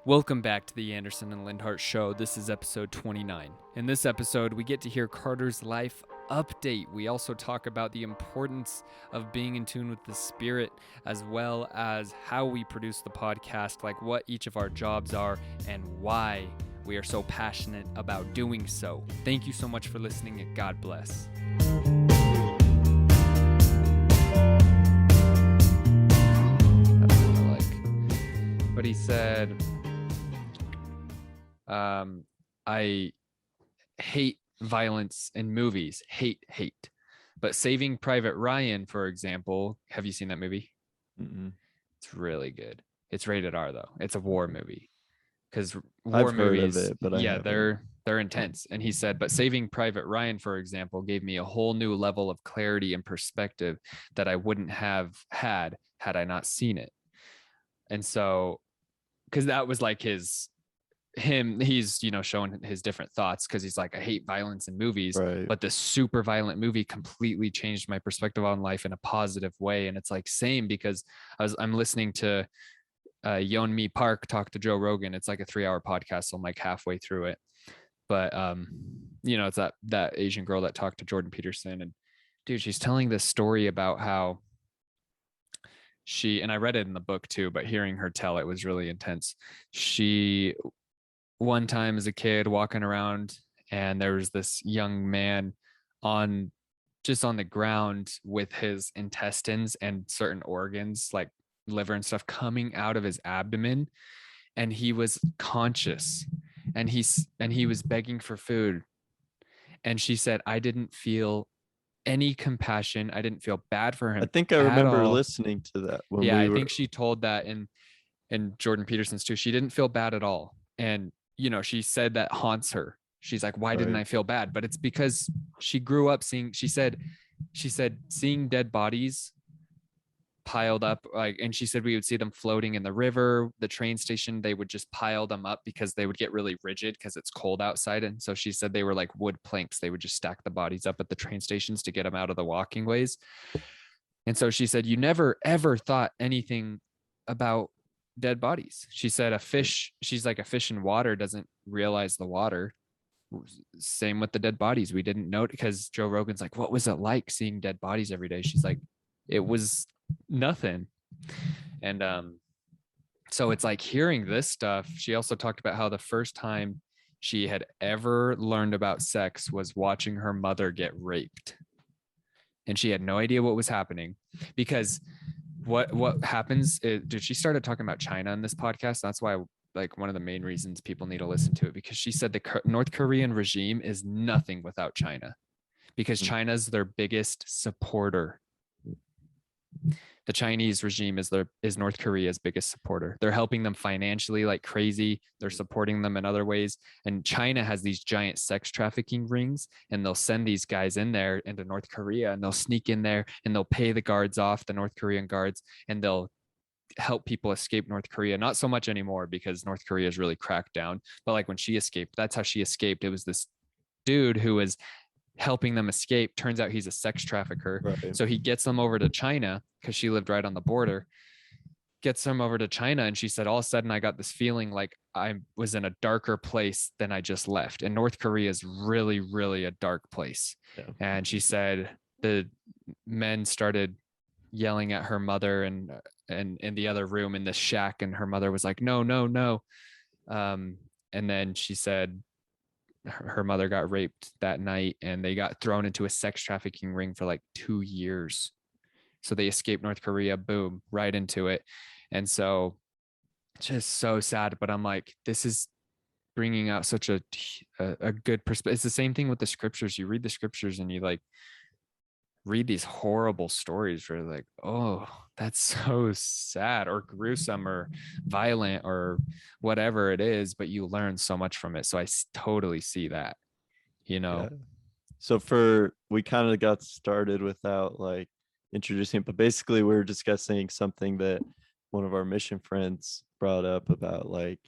Welcome back to the Anderson and Lindhardt Show. This is episode 29. In this episode, we get to hear Carter's life update. We also talk about the importance of being in tune with the Spirit, as well as how we produce the podcast, like what each of our jobs are and why we are so passionate about doing so. Thank you so much for listening, and God bless. But he said, I hate violence in movies, hate. But Saving Private Ryan, for example, have you seen that movie? Mm-mm. It's really good. It's rated R though. It's a war movie, because I've heard of it, but they're intense. And he said, but Saving Private Ryan, for example, gave me a whole new level of clarity and perspective that I wouldn't have had I not seen it. And so, because that was like he's showing his different thoughts, because he's like, I hate violence in movies, right. But this super violent movie completely changed my perspective on life in a positive way. And it's like same, because I'm listening to Yeon Mi Park talk to Joe Rogan. It's like a 3-hour podcast, so I'm like halfway through it. But it's that Asian girl that talked to Jordan Peterson, and dude, she's telling this story about how and I read it in the book too, but hearing her tell it was really intense. She one time as a kid walking around, and there was this young man on the ground with his intestines and certain organs like liver and stuff coming out of his abdomen, and he was conscious, and he was begging for food. And she said, I didn't feel any compassion. I didn't feel bad for him. I think I remember listening to that I think she told that in Jordan Peterson's too. She didn't feel bad at all. And she said that haunts her. She's like, why didn't I feel bad? But it's because she grew up seeing, she said seeing dead bodies piled up, and she said we would see them floating in the river, the train station. They would just pile them up because they would get really rigid because it's cold outside. And so she said they were like wood planks. They would just stack the bodies up at the train stations to get them out of the walking ways. And so she said, you never ever thought anything about dead bodies. She said a fish in water doesn't realize the water. Same with the dead bodies. We didn't know, because Joe Rogan's like, what was it like seeing dead bodies every day? She's like, it was nothing. And so it's like hearing this stuff. She also talked about how the first time she had ever learned about sex was watching her mother get raped. And she had no idea what was happening, because what happens is, dude, she started talking about China in this podcast. That's why, like, one of the main reasons people need to listen to it, because she said the North Korean regime is nothing without China, because China's their biggest supporter. The Chinese regime is North Korea's biggest supporter. They're helping them financially like crazy. They're supporting them in other ways. And China has these giant sex trafficking rings, and they'll send these guys in there into North Korea, and they'll sneak in there, and they'll pay the guards off, the North Korean guards, and they'll help people escape North Korea. Not so much anymore, because North Korea is really cracked down. But like when she escaped, that's how she escaped. It was this dude who was helping them escape. Turns out he's a sex trafficker. Right. So he gets them over to China, because she lived right on the border, gets them over to China. And she said, all of a sudden I got this feeling like I was in a darker place than I just left. And North Korea is really, really a dark place. Yeah. And she said the men started yelling at her mother and in the other room in this shack. And her mother was like, no. And then she said her mother got raped that night, and they got thrown into a sex trafficking ring for like 2 years. So they escaped North Korea, boom, right into it. And so just so sad. But I'm like, this is bringing out such a good perspective. It's the same thing with the scriptures. You read the scriptures and you like read these horrible stories where like, oh, that's so sad or gruesome or violent or whatever it is, but you learn so much from it. So I totally see that, Yeah. So we kind of got started without like introducing, but basically we were discussing something that one of our mission friends brought up about, like,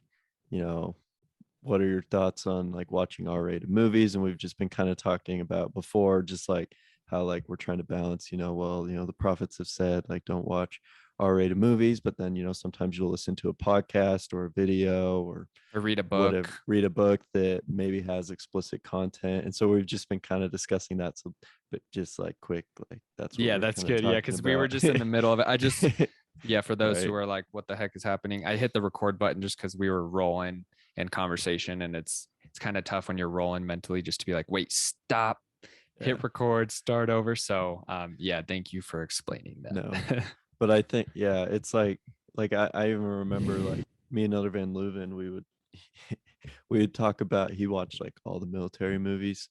what are your thoughts on like watching R-rated movies? And we've just been kind of talking about before, just like how like we're trying to balance, the prophets have said like don't watch R-rated movies, but then, sometimes you'll listen to a podcast or a video or read a whatever, book. read a book that maybe has explicit content. And so we've just been kind of discussing that. So, but just like quick, like that's what Yeah, we're that's kind of good. Yeah, talking because we were about. just in the middle of it. I just, yeah, for those who Right. are like, what the heck is happening? I hit the record button just because we were rolling in conversation, and it's kind of tough when you're rolling mentally just to be like, wait, stop, Yeah. hit record, start over. So yeah, thank you for explaining that. No, but I think, yeah, it's like I even remember like me and Elder Van Leuven, we would talk about, he watched like all the military movies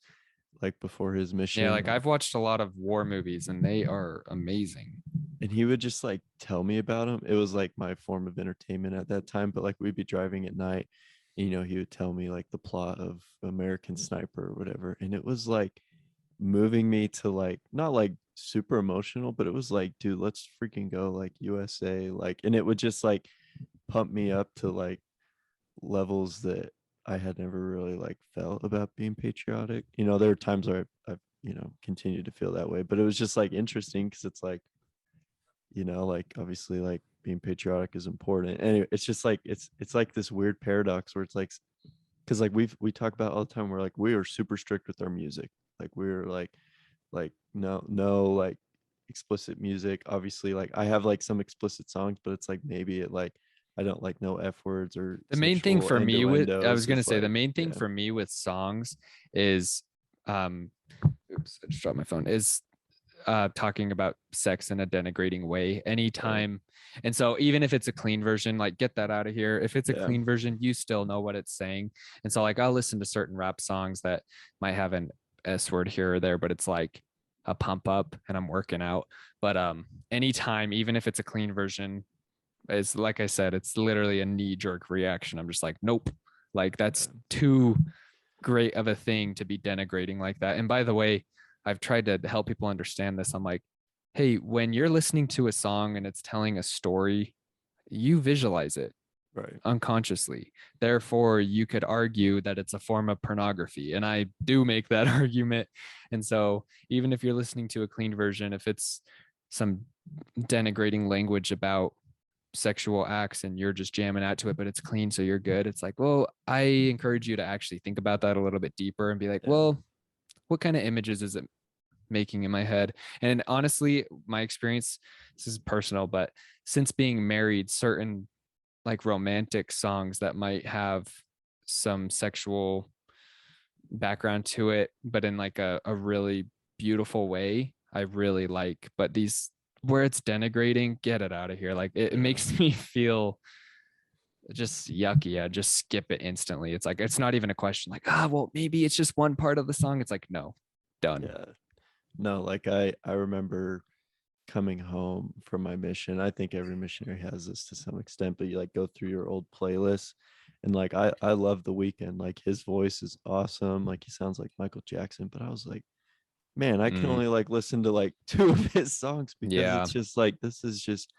like before his Yeah, mission, like I've watched a lot of war movies and they are amazing. and he would just like tell me about them. It was like my form of entertainment at that time. But like we'd be driving at night, and, he would tell me like the plot of American Sniper or whatever, and it was like moving me to like, not like super emotional, but it was like, dude, let's freaking go, like USA, like, and it would just like pump me up to like levels that I had never really like felt about being patriotic. There are times where I've continued to feel that way, but it was just like interesting because it's like, like obviously like being patriotic is important. And it's just like it's like this weird paradox where it's like, because like we talk about all the time, we're like, we are super strict with our music. Like we're like no like explicit music. Obviously, like I have like some explicit songs, but it's like maybe it like I don't like no F words or The main thing sexual for me with, I was innuendos. gonna Is say, the like, main thing yeah, for me with songs is, um, oops, I just dropped my phone. Is talking about sex in a denigrating way right, anytime. And so even if it's a clean version, like get that out of here. If it's a yeah, clean version, you still know what it's saying. And so like I'll listen to certain rap songs that might have an S word here or there, but it's like a pump up and I'm working out. But anytime, even if it's a clean version, is like I said, it's literally a knee jerk reaction. I'm just like, nope. Like that's yeah, too great of a thing to be denigrating like that. And by the way, I've tried to help people understand this. I'm like, hey, when you're listening to a song and it's telling a story, you visualize it right, unconsciously. Therefore, you could argue that it's a form of pornography. And I do make that argument. And so, even if you're listening to a clean version, if it's some denigrating language about sexual acts and you're just jamming out to it, but it's clean, so you're good. It's like, well, I encourage you to actually think about that a little bit deeper and be like, yeah, well, what kind of images is it making in my head? And honestly, my experience, this is personal, but since being married, certain like romantic songs that might have some sexual background to it, but in like a really beautiful way, I really like. But these where it's denigrating, get it out of here. Like it yeah, makes me feel just yucky. Yeah, just skip it instantly. It's like it's not even a question like, well, maybe it's just one part of the song. It's like, no, done. yeah. No, like I remember coming home from my mission. I think every missionary has this to some extent, but you like go through your old playlists, and like I love The Weeknd. Like his voice is awesome. Like he sounds like Michael Jackson. But I was like, man, I can Mm, only like listen to like two of his songs because yeah. it's just like, this is just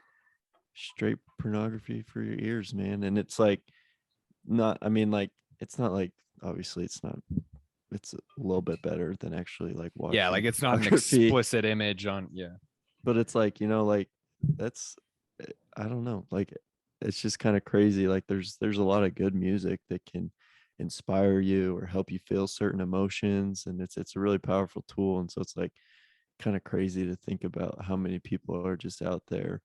straight pornography for your ears, man. And it's like, not, I mean, like it's not like, obviously it's not, it's a little bit better than actually like Yeah, watching like it's not an pornography. explicit image on, yeah. But it's like, like that's, I don't know, like it's just kind of crazy. Like there's a lot of good music that can inspire you or help you feel certain emotions, and it's a really powerful tool. And so it's like kind of crazy to think about how many people are just out there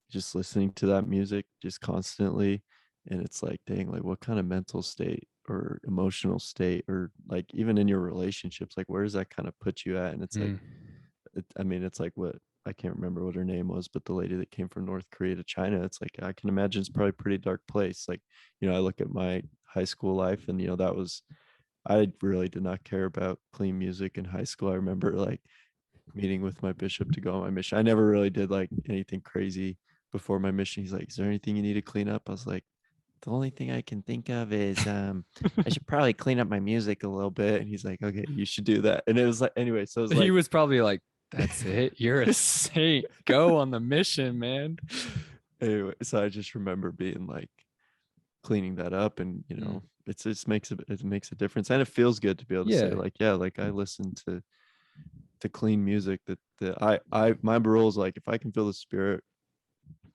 just listening to that music just constantly. And it's like, dang, like what kind of mental state or emotional state, or like even in your relationships, like where does that kind of put you at? And it's like, Mm. I mean, it's like, what, I can't remember what her name was, but the lady that came from North Korea to China, it's like, I can imagine it's probably a pretty dark place. Like, I look at my high school life, and, that was, I really did not care about clean music in high school. I remember like meeting with my bishop to go on my mission. I never really did like anything crazy before my mission. He's like, is there anything you need to clean up? I was like, the only thing I can think of is I should probably clean up my music a little bit. And he's like, okay, you should do that. And it was like, anyway, so it was He like, was probably like, that's it. You're a saint. Go on the mission, man. anyway, so I just remember being like cleaning that up, and Mm. it makes a difference, and it feels good to be able to say Yeah. like, yeah, like I listen to clean music, that I my rule is like, if I can feel the spirit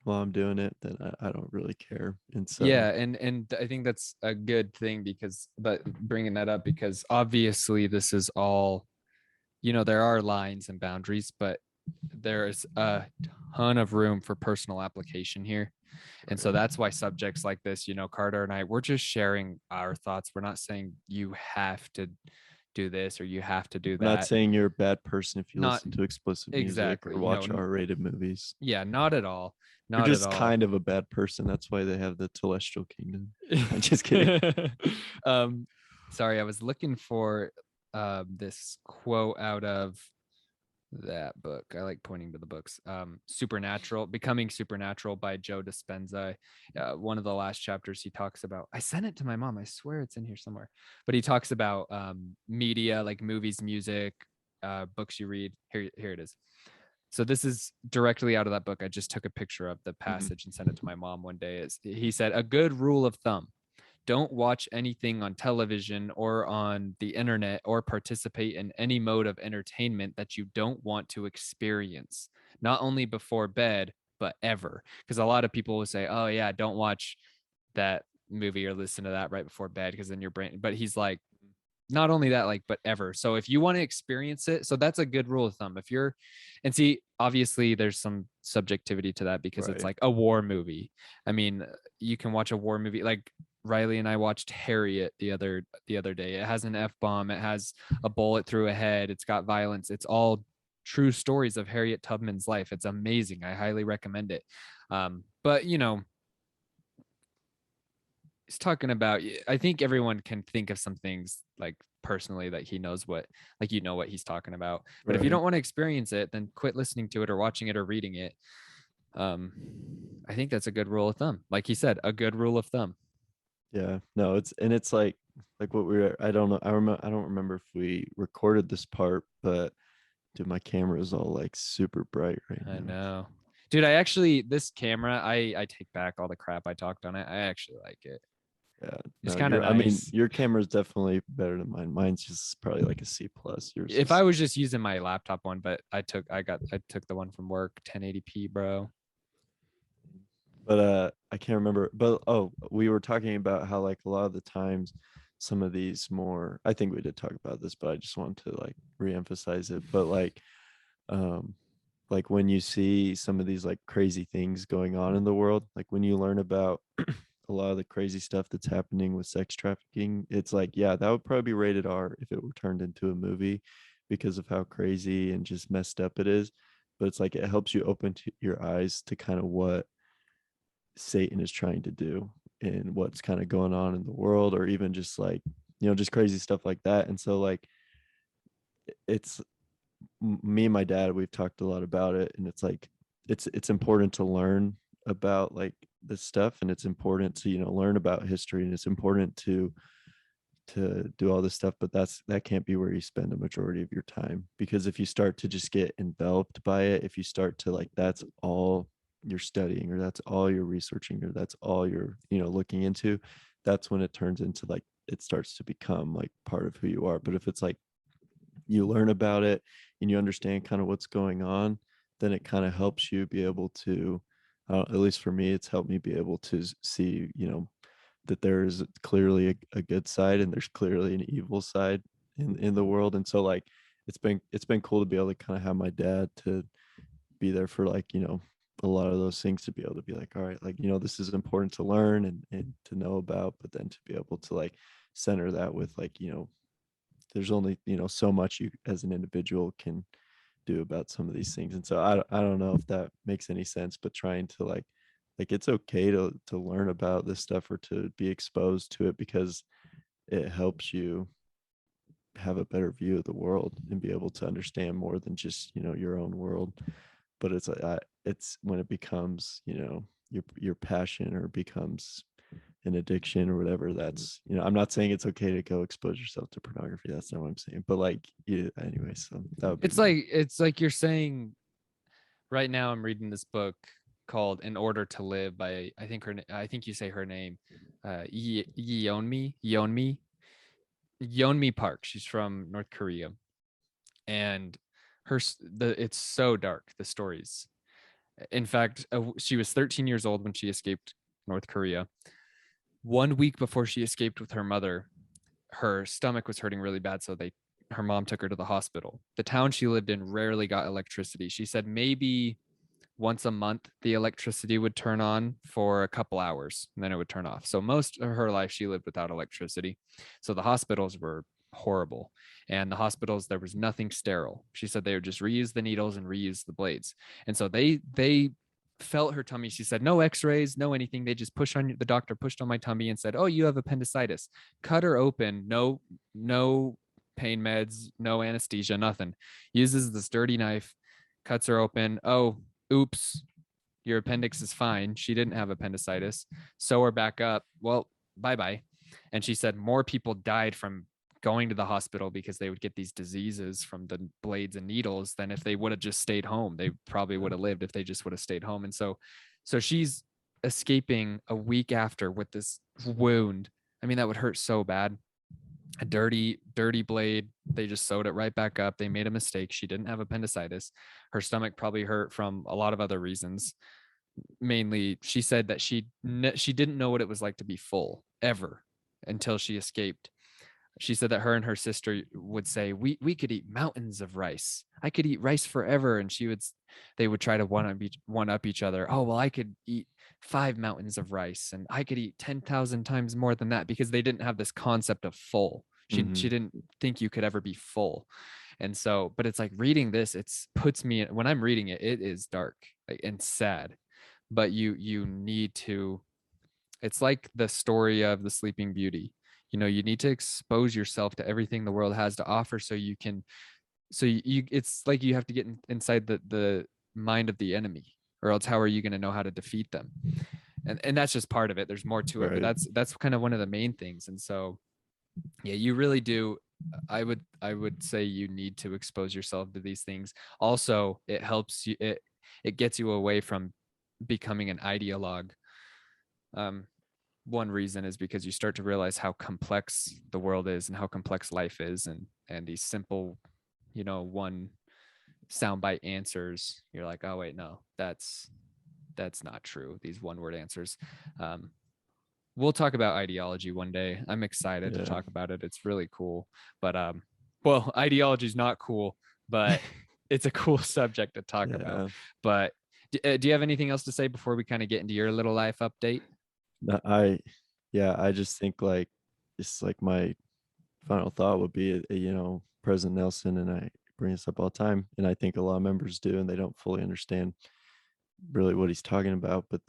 while I'm doing it, then I don't really care. And so Yeah, and I think that's a good thing because, but bringing that up because obviously this is all, there are lines and boundaries, but there's a ton of room for personal application here. And so that's why subjects like this, Carter and I, we're just sharing our thoughts. We're not saying you have to do this or you have to do I'm not that. saying you're a bad person if you Not listen to explicit music exactly, or watch R-rated movies. yeah, not at all. You're Not at just all. kind of a bad person. That's why they have the celestial kingdom. I'm just kidding. um, sorry, I was looking for this quote out of that book. I like pointing to the books. Supernatural, Becoming Supernatural by Joe Dispenza. One of the last chapters he talks about, I sent it to my mom. I swear it's in here somewhere. But he talks about media, like movies, music, books you read. Here it is. So this is directly out of that book. I just took a picture of the passage and sent it to my mom one day. He said, a good rule of thumb: don't watch anything on television or on the internet or participate in any mode of entertainment that you don't want to experience, not only before bed, but ever. Because a lot of people will say, oh, yeah, don't watch that movie or listen to that right before bed because then your brain, but he's like, not only that, like, but ever. So if you want to experience it, so that's a good rule of thumb. If you're, and see, obviously there's some subjectivity to that because it's Right. like a war movie. I mean, you can watch a war movie like Riley and I watched Harriet the other day. It has an F-bomb, it has a bullet through a head, it's got violence. It's all true stories of Harriet Tubman's life. It's amazing. I highly recommend it. But he's talking about, I think everyone can think of some things like personally that he knows what, like, what he's talking about. But if you Right. don't want to experience it, then quit listening to it or watching it or reading it. I think that's a good rule of thumb. Like he said, a good rule of thumb. Yeah. No, it's like what we were, I don't know. I don't remember if we recorded this part, but dude, my camera is all like super bright right I now. know. Dude, I actually, this camera, I take back all the crap I talked on it. I actually like it. Yeah. It's No, kind of I mean, nice. your camera is definitely better than mine. Mine's just probably like a C plus. Yours If I is, was just using my laptop one, but I took the one from work, 1080p, bro. but I can't remember. But oh, we were talking about how like a lot of the times some of these more, I think we did talk about this, but I just want to like reemphasize it. But um like when you see some of these like crazy things going on in the world, like when you learn about a lot of the crazy stuff that's happening with sex trafficking, it's like, yeah, that would probably be rated R if it were turned into a movie because of how crazy and just messed up it is. But it's like it helps you open your eyes to kind of what Satan is trying to do and what's kind of going on in the world, or even just like, just crazy stuff like that. And so like it's me and my dad, we've talked a lot about it, and it's like it's important to learn about like this stuff, and it's important to learn about history, and it's important to do all this stuff, but that can't be where you spend a majority of your time, because if you start to just get enveloped by it, if you start to like that's all you're studying, or that's all you're researching, or that's all you're looking into, that's when it turns into like it starts to become like part of who you are. But if it's like you learn about it and you understand kind of what's going on, then it kind of helps you be able to, at least for me, it's helped me be able to see, that there is clearly a good side and there's clearly an evil side in the world. And so like it's been cool to be able to kind of have my dad to be there for like, a lot of those things, to be able to be like, all right, like, this is important to learn and to know about, but then to be able to like center that with like, there's only so much you as an individual can do about some of these things. And so I don't know if that makes any sense, but trying to like it's okay to learn about this stuff or to be exposed to it, because it helps you have a better view of the world and be able to understand more than just your own world. But it's like it's when it becomes your passion, or becomes an addiction or whatever. That's I'm not saying it's okay to go expose yourself to pornography, that's not what I'm saying, but like, yeah, anyway, so that would be It's like you're saying. Right now I'm reading this book called In Order to Live by, I think you say her name, Yeonmi Park. She's from North Korea, and it's so dark, the stories. In fact, she was 13 years old when she escaped North Korea. 1 week before she escaped with her mother, her stomach was hurting really bad, so her mom took her to the hospital. The town she lived in rarely got electricity. She said maybe once a month the electricity would turn on for a couple hours and then it would turn off. So most of her life she lived without electricity. So the hospitals were horrible, and the hospitals, there was nothing sterile. She said they would just reuse the needles and reuse the blades. And so they felt her tummy. She said no x-rays, no anything. They just the doctor pushed on my tummy and said, oh, you have appendicitis. Cut her open. No pain meds, no anesthesia, nothing. Uses this dirty knife, cuts her open. Oh, oops, your appendix is fine. She didn't have appendicitis. Sew her back up. Well, bye-bye. And she said more people died from going to the hospital because they would get these diseases from the blades and needles than if they would have just stayed home. They probably would have lived if they just would have stayed home. And so she's escaping a week after with this wound. I mean, that would hurt so bad. A dirty blade. They just sewed it right back up. They made a mistake. She didn't have appendicitis. Her stomach probably hurt from a lot of other reasons. Mainly, she said that she didn't know what it was like to be full ever until she escaped. She said that her and her sister would say, we could eat mountains of rice. I could eat rice forever. And they would try to one up each other. Oh, well, I could eat 5 mountains of rice and I could eat 10,000 times more than that, because they didn't have this concept of full. She didn't think you could ever be full. And so, but it's like reading this, puts me, when I'm reading it, it is dark and sad, but you need to, it's like the story of the Sleeping Beauty. You need to expose yourself to everything the world has to offer so you can, it's like you have to get inside the mind of the enemy, or else how are you going to know how to defeat them? And that's just part of it. There's more to it, but that's kind of one of the main things. And so, yeah, you really do. I would say you need to expose yourself to these things. Also, it helps you, it gets you away from becoming an ideologue. One reason is because you start to realize how complex the world is and how complex life is, and these simple, one soundbite answers, you're like, oh wait, no, that's not true. These one word answers. We'll talk about ideology one day. I'm excited to talk about it. It's really cool. But well, ideology is not cool, but it's a cool subject to talk about. But do you have anything else to say before we kind of get into your little life update? I just think like, just like my final thought would be, President Nelson, and I bring this up all the time, and I think a lot of members do, and they don't fully understand really what he's talking about, but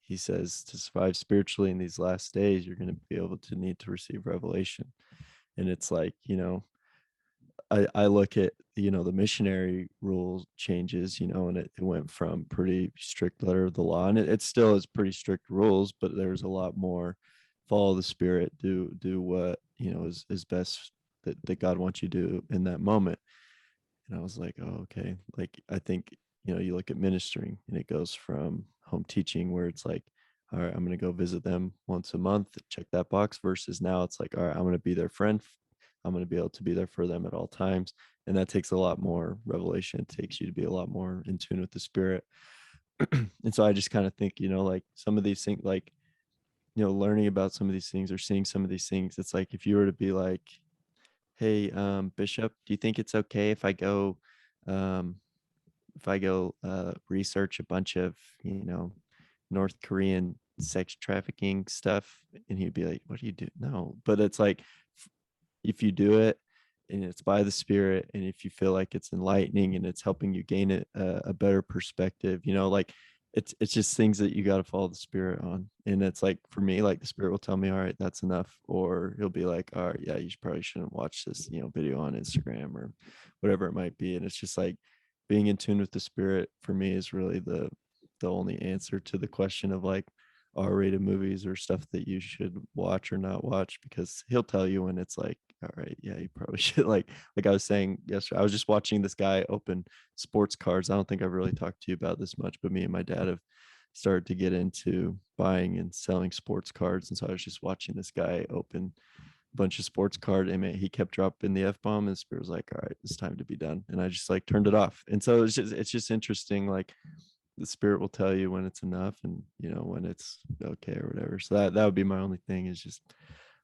he says to survive spiritually in these last days, you're going to be able to need to receive revelation. And it's like, I look at, the missionary rule changes, and it went from pretty strict letter of the law, and it still is pretty strict rules, but there's a lot more follow the Spirit, do what, is best that God wants you to do in that moment. And I was like, oh, okay. Like, I think, you look at ministering, and it goes from home teaching, where it's like, all right, I'm going to go visit them once a month, check that box, versus now it's like, all right, I'm going to be their friend. I'm going to be able to be there for them at all times. And that takes a lot more revelation. It takes you to be a lot more in tune with the Spirit. And so I just kind of think, like some of these things, like, learning about some of these things or seeing some of these things, it's like, if you were to be like, hey, Bishop, do you think it's okay if I go research a bunch of, North Korean sex trafficking stuff? And he'd be like, what do you do? No. But it's like, if you do it and it's by the Spirit, and if you feel like it's enlightening and it's helping you gain a better perspective, like it's just things that you got to follow the Spirit on. And it's like, for me, like the Spirit will tell me, all right, that's enough. Or he'll be like, all right, yeah, you probably shouldn't watch this, video on Instagram or whatever it might be. And it's just like, being in tune with the Spirit for me is really the only answer to the question of like R-rated movies or stuff that you should watch or not watch, because he'll tell you when it's like, all right, yeah, you probably should. Like I was saying yesterday, I was just watching this guy open sports cards. I don't think I've really talked to you about this much, but me and my dad have started to get into buying and selling sports cards. And so I was just watching this guy open a bunch of sports cards, and he kept dropping the F-bomb, and the Spirit was like, all right, it's time to be done. And I just like turned it off. And so it's just interesting. Like, the spirit will tell you when it's enough, and when it's okay or whatever. So that would be my only thing, is just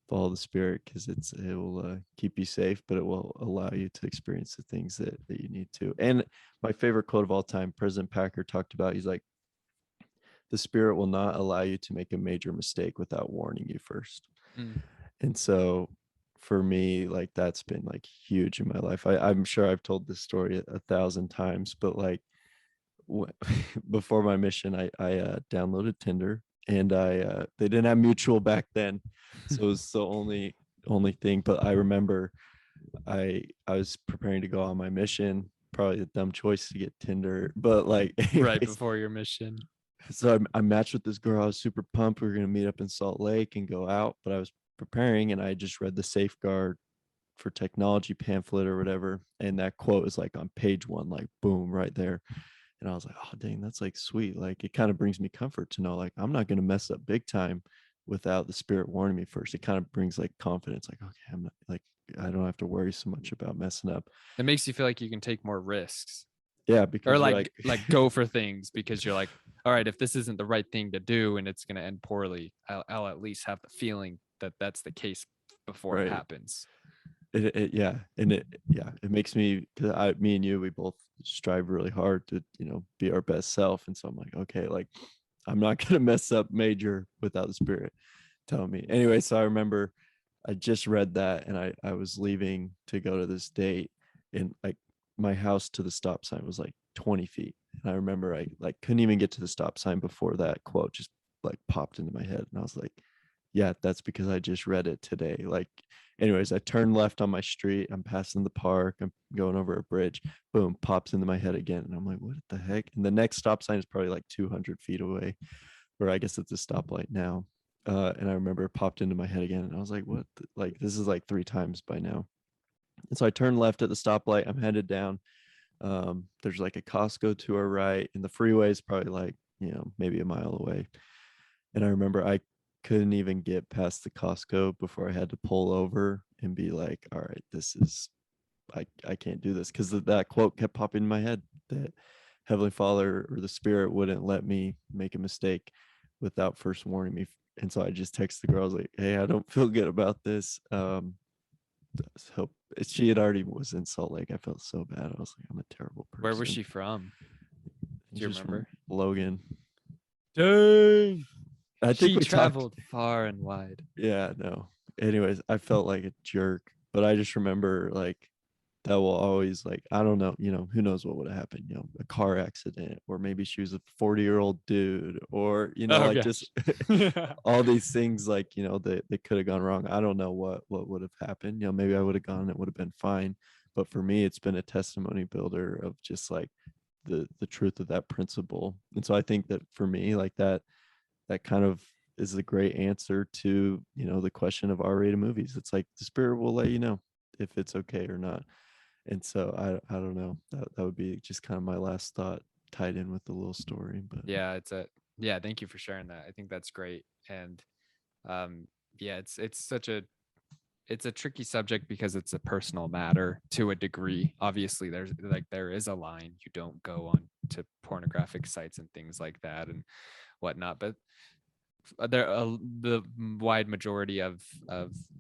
follow the spirit, because it will keep you safe, but it will allow you to experience the things that you need to. And my favorite quote of all time, President Packer talked about, he's like, the spirit will not allow you to make a major mistake without warning you first. And so for me, like, that's been like huge in my life. I'm sure I've told this story 1,000 times, but like before my mission, I downloaded Tinder, and they didn't have mutual back then, so it was the only thing. But I remember I was preparing to go on my mission. Probably a dumb choice to get Tinder, but like Right before your mission. So I matched with this girl. I was super pumped. We were gonna meet up in Salt Lake and go out, but I was preparing, and I just read the Safeguard for Technology pamphlet or whatever, and that quote is like on page 1, like boom, right there. And I was like, oh dang, that's like sweet. Like, it kind of brings me comfort to know, like, I'm not gonna mess up big time without the spirit warning me first. It kind of brings like confidence, like, okay, I'm not, like, I don't have to worry so much about messing up. It makes you feel like you can take more risks. Yeah, Or because you're like go for things, because you're like, all right, if this isn't the right thing to do and it's going to end poorly, I'll at least have the feeling that that's the case before it right. happens. Yeah, and it makes me, because me and you, we both strive really hard to be our best self, and so I'm like, okay, like, I'm not gonna mess up major without the spirit telling me. Anyway, so I remember I just read that, and I was leaving to go to this date, and like my house to the stop sign was like 20 feet, and I remember I like couldn't even get to the stop sign before that quote just like popped into my head, and I was like, yeah, that's because I just read it today. Like, anyways, I turn left on my street. I'm passing the park. I'm going over a bridge. Boom, pops into my head again. And I'm like, what the heck? And the next stop sign is probably like 200 feet away, or I guess it's a stoplight now. And I remember it popped into my head again. And I was like, what? Like, this is like 3 times by now. And so I turn left at the stoplight. I'm headed down. There's like a Costco to our right, and the freeway is probably like, maybe a mile away. And I remember I couldn't even get past the Costco before I had to pull over and be like, all right, this is, I can't do this, because that quote kept popping in my head, that Heavenly Father or the Spirit wouldn't let me make a mistake without first warning me. And so I just texted the girl. I was like, hey, I don't feel good about this. So she had already was in Salt Lake. I felt so bad. I was like, I'm a terrible person. Where was she from? Do you remember? Logan. Dang. I think she we traveled talked. far and wide. Yeah, no. Anyways, I felt like a jerk, but I just remember like that will always, like, I don't know, who knows what would have happened, a car accident, or maybe she was a 40-year-old dude, or like gosh. just all these things, like, they could have gone wrong. I don't know what would have happened. Maybe I would have gone, it would have been fine. But for me, it's been a testimony builder of just like the truth of that principle. And so I think that for me, like that kind of is a great answer to the question of R-rated movies. It's like the spirit will let you know if it's okay or not. And so I don't know, that would be just kind of my last thought, tied in with the little story. But Yeah, thank you for sharing that. I think that's great. And yeah, it's a tricky subject because it's a personal matter to a degree. Obviously, there is a line. You don't go on to pornographic sites and things like that and whatnot, but the wide majority of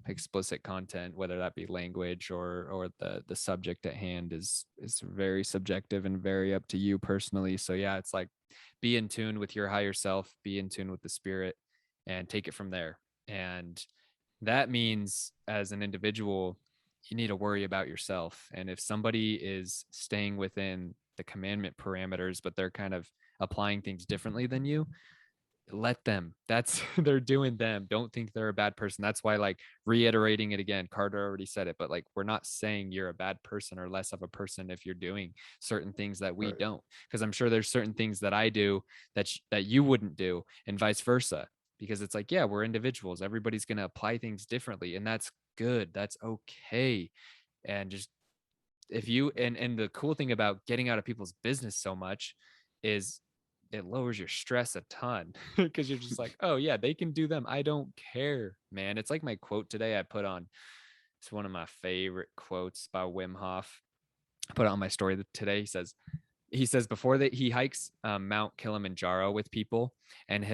explicit content, whether that be language or the subject at hand, is very subjective and very up to you personally. So yeah, it's like, be in tune with your higher self, be in tune with the spirit, and take it from there. And that means, as an individual, you need to worry about yourself. And if somebody is staying within the commandment parameters, but they're kind of applying things differently than you, let them. That's they're doing them. Don't think they're a bad person. That's why, like, reiterating it again, Carter already said it, but like, we're not saying you're a bad person or less of a person if you're doing certain things that we don't, because I'm sure there's certain things that I do that you wouldn't do, and vice versa. Because it's like, yeah, we're individuals. Everybody's going to apply things differently, and that's good. That's okay. And just, if you and the cool thing about getting out of people's business so much is it lowers your stress a ton, because you're just like, oh yeah, they can do them, I don't care, man. It's like my quote today I put on. It's one of my favorite quotes by Wim Hof. I put it on my story today. He says, he says before that he hikes Mount Kilimanjaro with people, and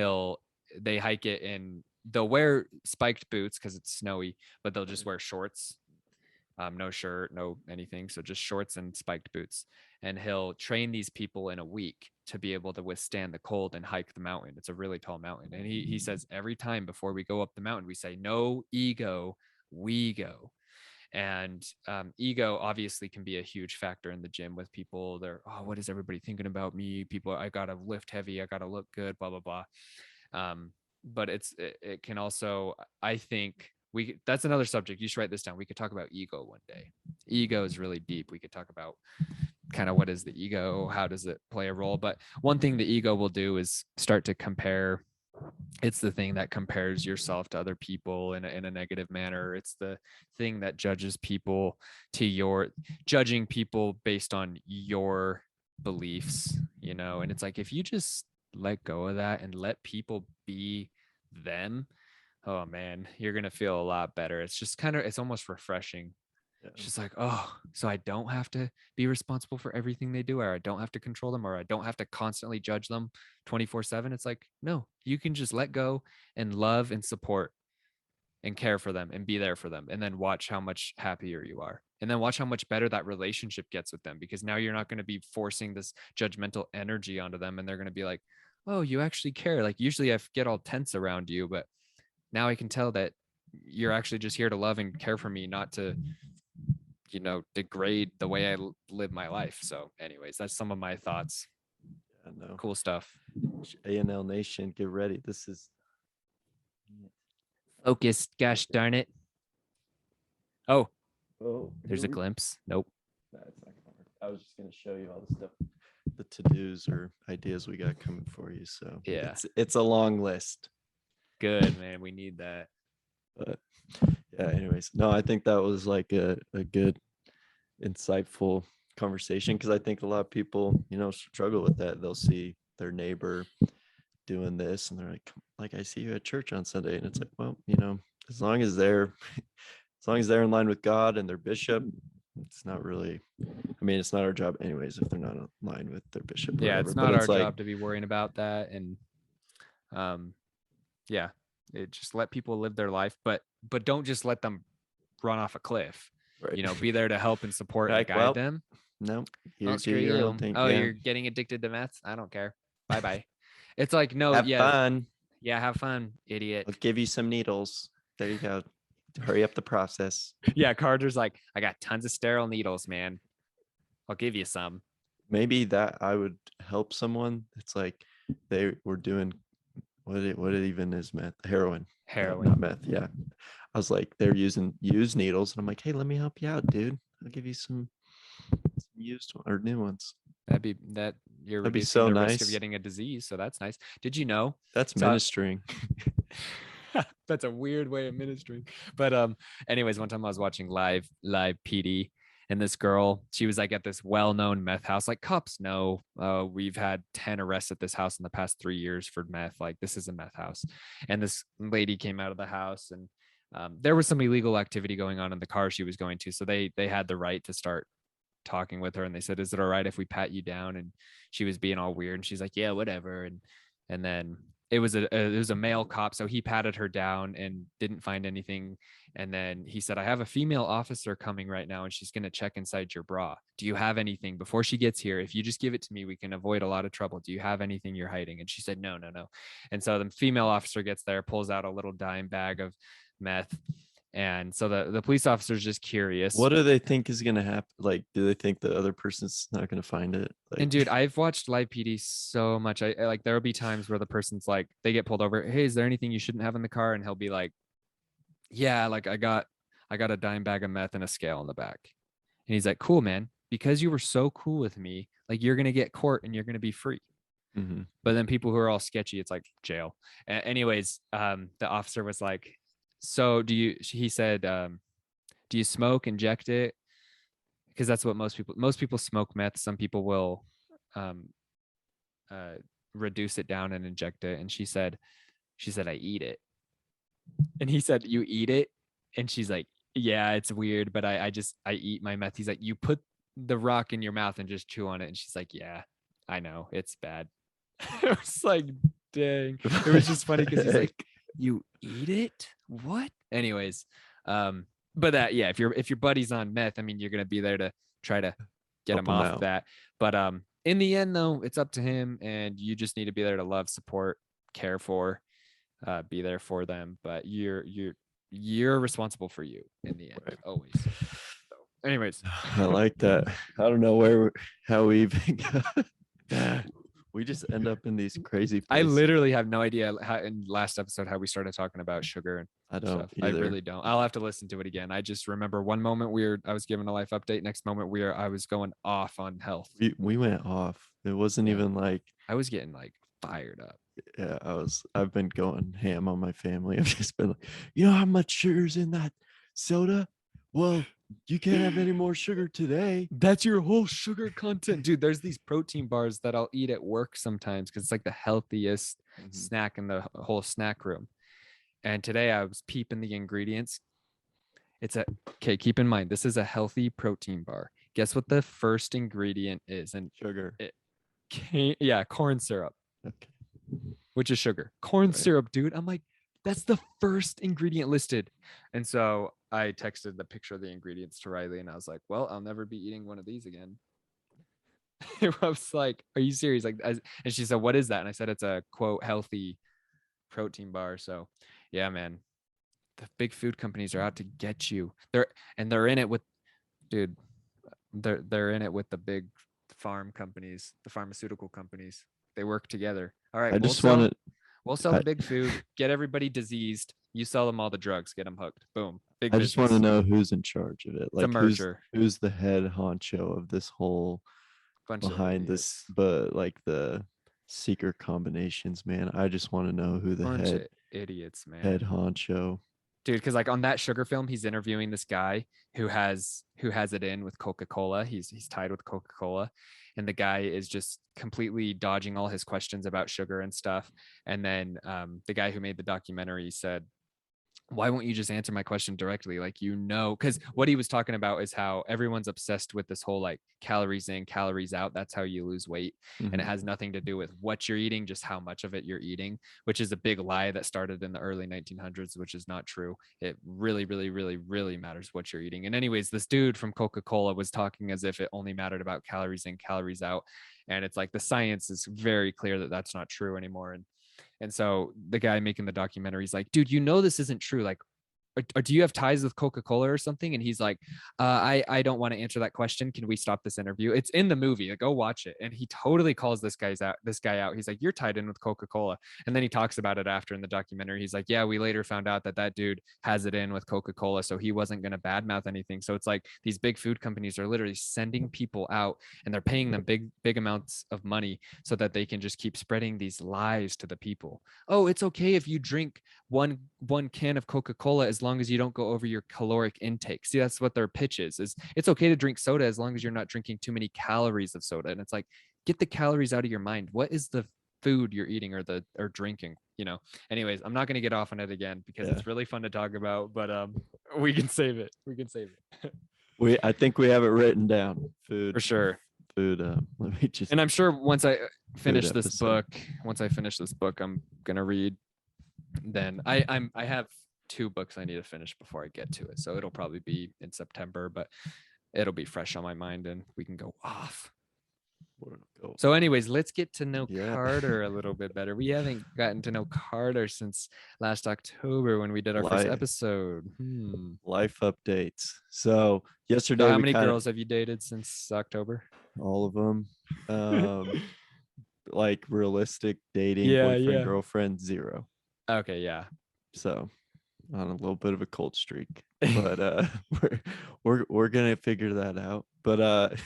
they hike it and they'll wear spiked boots because it's snowy, but they'll just wear shorts, no shirt, no anything. So just shorts and spiked boots. And he'll train these people in a week to be able to withstand the cold and hike the mountain. It's a really tall mountain. And he says every time before we go up the mountain, we say, no ego, we go. And ego obviously can be a huge factor in the gym with people. They're, oh, what is everybody thinking about me? People, I got to lift heavy. I got to look good, blah, blah, blah. But it can also, I think that's another subject. You should write this down. We could talk about ego one day. Ego is really deep. We could talk about kind of what is the ego? How does it play a role? But one thing the ego will do is start to compare. It's the thing that compares yourself to other people in a negative manner. It's the thing that judges people judging people based on your beliefs, and it's like, if you just let go of that and let people be them, oh man, you're going to feel a lot better. It's just it's almost refreshing. It's just like, oh, so I don't have to be responsible for everything they do, or I don't have to control them, or I don't have to constantly judge them 24/7. It's like, no, you can just let go and love and support and care for them and be there for them. And then watch how much happier you are. And then watch how much better that relationship gets with them, because now you're not going to be forcing this judgmental energy onto them. And they're going to be like, oh, you actually care. Like usually I get all tense around you, but now I can tell that you're actually just here to love and care for me, not to degrade the way I live my life. So anyways, that's some of my thoughts. Cool stuff. A&L Nation, get ready. This is focused. Gosh darn it. Oh, there's a really? glimpse. Nope. That's not gonna work. I was just gonna show you all the stuff, the to-dos or ideas we got coming for you. So yeah, it's a long list. Good, man. We need that. But yeah, anyways, no, I think that was like a good, insightful conversation, because I think a lot of people, struggle with that. They'll see their neighbor doing this and they're like, I see you at church on Sunday. And it's like, well, as long as they're in line with God and their bishop, it's not really, it's not our job anyways if they're not in line with their bishop. Yeah, whatever. it's not our job to be worrying about that. And yeah, it just let people live their life, but don't just let them run off a cliff. Right. Be there to help and support and guide them. No, don't screw you. Oh, yeah. You're getting addicted to meth? I don't care. Bye. It's like, no, have fun. Yeah, have fun, idiot. I'll give you some needles. There you go. Hurry up the process. Yeah, Carter's like, I got tons of sterile needles, man. I'll give you some. Maybe that I would help someone. It's like they were doing what even is meth? Heroin. Not meth. Yeah. I was like, they're using used needles, and I'm like, hey, let me help you out, dude. I'll give you some used or new ones. You're reducing the risk of getting a disease, so that's nice. Did you know that's ministering? That's a weird way of ministering. But anyways, one time I was watching live PD, and this girl, she was like at this well-known meth house. Like, cops know, we've had 10 arrests at this house in the past 3 years for meth. Like, this is a meth house. And this lady came out of the house, and there was some illegal activity going on in the car she was going to. So they had the right to start talking with her, and they said, is it all right if we pat you down? And she was being all weird, and she's like, yeah, whatever. And then it was a male cop, so he patted her down and didn't find anything. And then he said, I have a female officer coming right now, and she's going to check inside your bra. Do you have anything before she gets here? If you just give it to me, we can avoid a lot of trouble. Do you have anything you're hiding? And she said, no. And so the female officer gets there, pulls out a little dime bag of meth. And so the police officer is just curious. What do they think is going to happen? Like, do they think the other person's not going to find it? Like, and dude, I've watched live PD so much. I like, there'll be times where the person's like, they get pulled over. Hey, is there anything you shouldn't have in the car? And he'll be like, yeah, like I got a dime bag of meth and a scale in the back. And he's like, cool, man, because you were so cool with me, like, you're going to get court and you're going to be free. Mm-hmm. But then people who are all sketchy, it's like jail. Anyways, the officer was like, so he said, do you smoke, inject it? Because that's what most people smoke meth. Some people will reduce it down and inject it. And she said, I eat it. And he said, you eat it? And she's like, yeah, it's weird, but I eat my meth. He's like, you put the rock in your mouth and just chew on it. And she's like, yeah, I know, it's bad. It was like, dang. It was just funny because he's like, you eat it? What? Anyways, but that, yeah, if your buddy's on meth, I mean, you're gonna be there to try to get Help him him off out. that. But in the end, though, it's up to him, and you just need to be there to love, support, care for, be there for them. But you're responsible for you in the end, Right. always. So, anyways, I like that. I don't know how we even got. We just end up in these crazy I places. literally have no idea how in last episode how we started talking about sugar and I don't stuff. either. I really don't. I'll have to listen to it again. I just remember one moment I was giving a life update. Next moment I was going off on health. We went off. It wasn't Yeah. even like I was getting like fired up. yeah, I've been going ham on my family. I've just been like, you know how much sugar's in that soda? Well, you can't have any more sugar today. That's your whole sugar content. Dude, there's these protein bars that I'll eat at work sometimes because it's like the healthiest snack in the whole snack room. And today I was peeping the ingredients. Okay, keep in mind, this is a healthy protein bar. Guess what the first ingredient is? And Sugar. corn syrup, Okay. which is sugar. Corn Right. syrup, dude. I'm like, that's the first ingredient listed. And so I texted the picture of the ingredients to Riley and I was like, well, I'll never be eating one of these again. I was like, are you serious? Like, and she said, what is that? And I said, it's a quote, healthy protein bar. So yeah, man, the big food companies are out to get you. They're in it with, dude, they're in it with the big farm companies, the pharmaceutical companies. They work together. All right, I just want to we'll sell the big food, get everybody diseased. You sell them all the drugs, get them hooked. Boom. Big I just want to know who's in charge of it. It's a Like merger. who's the head honcho of this whole Bunch behind of this, but like the secret combinations, man. I just want to know who the bunch head of idiots, man. head honcho. Dude, because like on that sugar film, he's interviewing this guy who has it in with Coca-Cola. He's tied with Coca-Cola, and the guy is just completely dodging all his questions about sugar and stuff. And then the guy who made the documentary said, why won't you just answer my question directly? Like, because what he was talking about is how everyone's obsessed with this whole like calories in, calories out. That's how you lose weight. And it has nothing to do with what you're eating, just how much of it you're eating, which is a big lie that started in the early 1900s, which is not true. It really, really, really, really matters what you're eating. And anyways, this dude from Coca-Cola was talking as if it only mattered about calories in, calories out. And it's like the science is very clear that that's not true anymore. And so the guy making the documentary is like, dude, this isn't true. Like, or do you have ties with Coca-Cola or something? And he's like, I don't want to answer that question. Can we stop this interview? It's in the movie. Like, go watch it. And he totally calls this guy out. He's like, you're tied in with Coca-Cola. And then he talks about it after in the documentary. He's like, yeah, we later found out that dude has it in with Coca-Cola. So he wasn't going to badmouth anything. So it's like these big food companies are literally sending people out and they're paying them big amounts of money so that they can just keep spreading these lies to the people. Oh, it's okay if you drink one can of Coca-Cola as long as you don't go over your caloric intake. See, that's what their pitch is it's okay to drink soda as long as you're not drinking too many calories of soda. And it's like, get the calories out of your mind. What is the food you're eating or drinking? Anyways, I'm not going to get off on it again because it's really fun to talk about, but we can save it. I think we have it written down. Food for sure. Food. Let me just. And I'm sure once I finish this book, I'm gonna read. Then I have 2 books I need to finish before I get to it. So it'll probably be in September, but it'll be fresh on my mind and we can go off. So anyways, let's get to know Carter a little bit better. We haven't gotten to know Carter since last October when we did our first episode. Life updates. So yesterday, how many girls have you dated since October? All of them. Like realistic dating, boyfriend, girlfriend, 0. Okay, yeah. So on a little bit of a cold streak, but we're gonna figure that out. But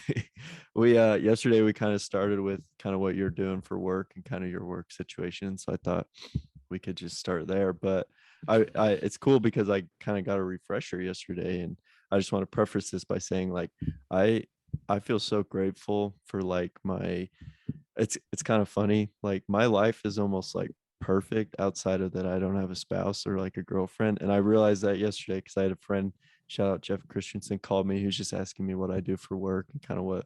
we yesterday we kind of started with kind of what you're doing for work and kind of your work situation. So I thought we could just start there. But I it's cool because I kind of got a refresher yesterday, and I just want to preface this by saying like I feel so grateful for like it's kind of funny, like my life is almost like perfect outside of that. I don't have a spouse or like a girlfriend, and I realized that yesterday because I had a friend shout out Jeff Christensen, called me. He was just asking me what I do for work and kind of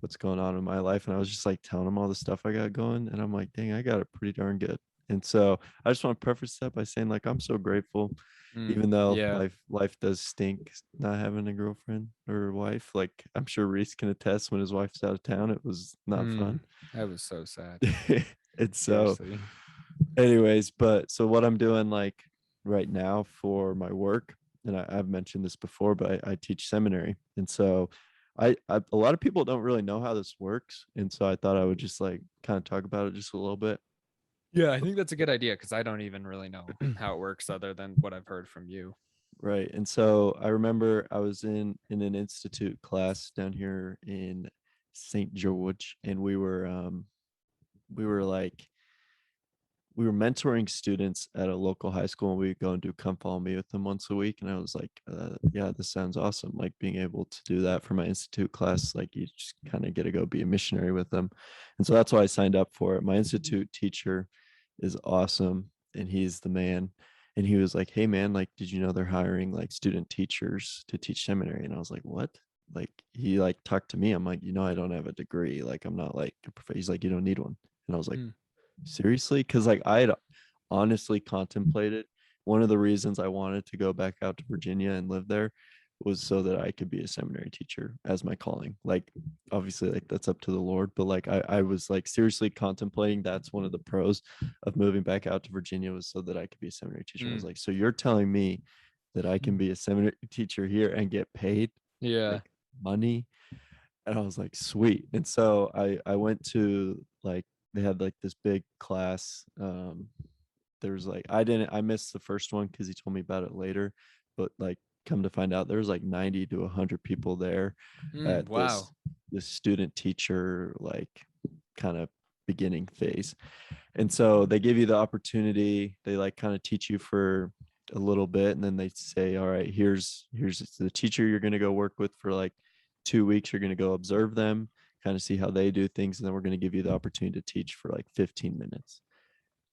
what's going on in my life. And I was just like telling him all the stuff I got going. And I'm like, dang, I got it pretty darn good. And so I just want to preface that by saying, like, I'm so grateful, even though Yeah. life does stink not having a girlfriend or wife. Like, I'm sure Reese can attest, when his wife's out of town, it was not fun. That was so sad. And so Seriously. anyways, but so what I'm doing like right now for my work, and I've mentioned this before, but I teach seminary. And so a lot of people don't really know how this works. And so I thought I would just like kind of talk about it just a little bit. Yeah, I think that's a good idea because I don't even really know how it works other than what I've heard from you. Right. And so I remember I was in an institute class down here in St. George, and we were like we were mentoring students at a local high school, and we go and do come follow me with them once a week. And I was like, yeah, this sounds awesome. Like being able to do that for my institute class, like you just kind of get to go be a missionary with them. And so that's why I signed up for it. My institute teacher is awesome, and he's the man. And he was like, hey man, like, did you know they're hiring like student teachers to teach seminary? And I was like, what? Like, he like talked to me. I'm like, I don't have a degree. Like, I'm not like a professor. He's like, you don't need one. And I was like, seriously? Because like I had honestly contemplated, one of the reasons I wanted to go back out to Virginia and live there was so that I could be a seminary teacher as my calling. Like, obviously, like that's up to the Lord, but like I was like seriously contemplating, that's one of the pros of moving back out to Virginia, was so that I could be a seminary teacher. I was like, so you're telling me that I can be a seminary teacher here and get paid Yeah. like money? And I was like, sweet. And so I went to like, they had like this big class. There was like, I missed the first one because he told me about it later, but like, come to find out, there was like 90 to 100 people there at Wow. this student teacher like kind of beginning phase. And so they give you the opportunity, they like kind of teach you for a little bit, and then they say, all right, here's the teacher you're going to go work with for like 2 weeks. You're going to go observe them, kind of see how they do things, and then we're going to give you the opportunity to teach for like 15 minutes.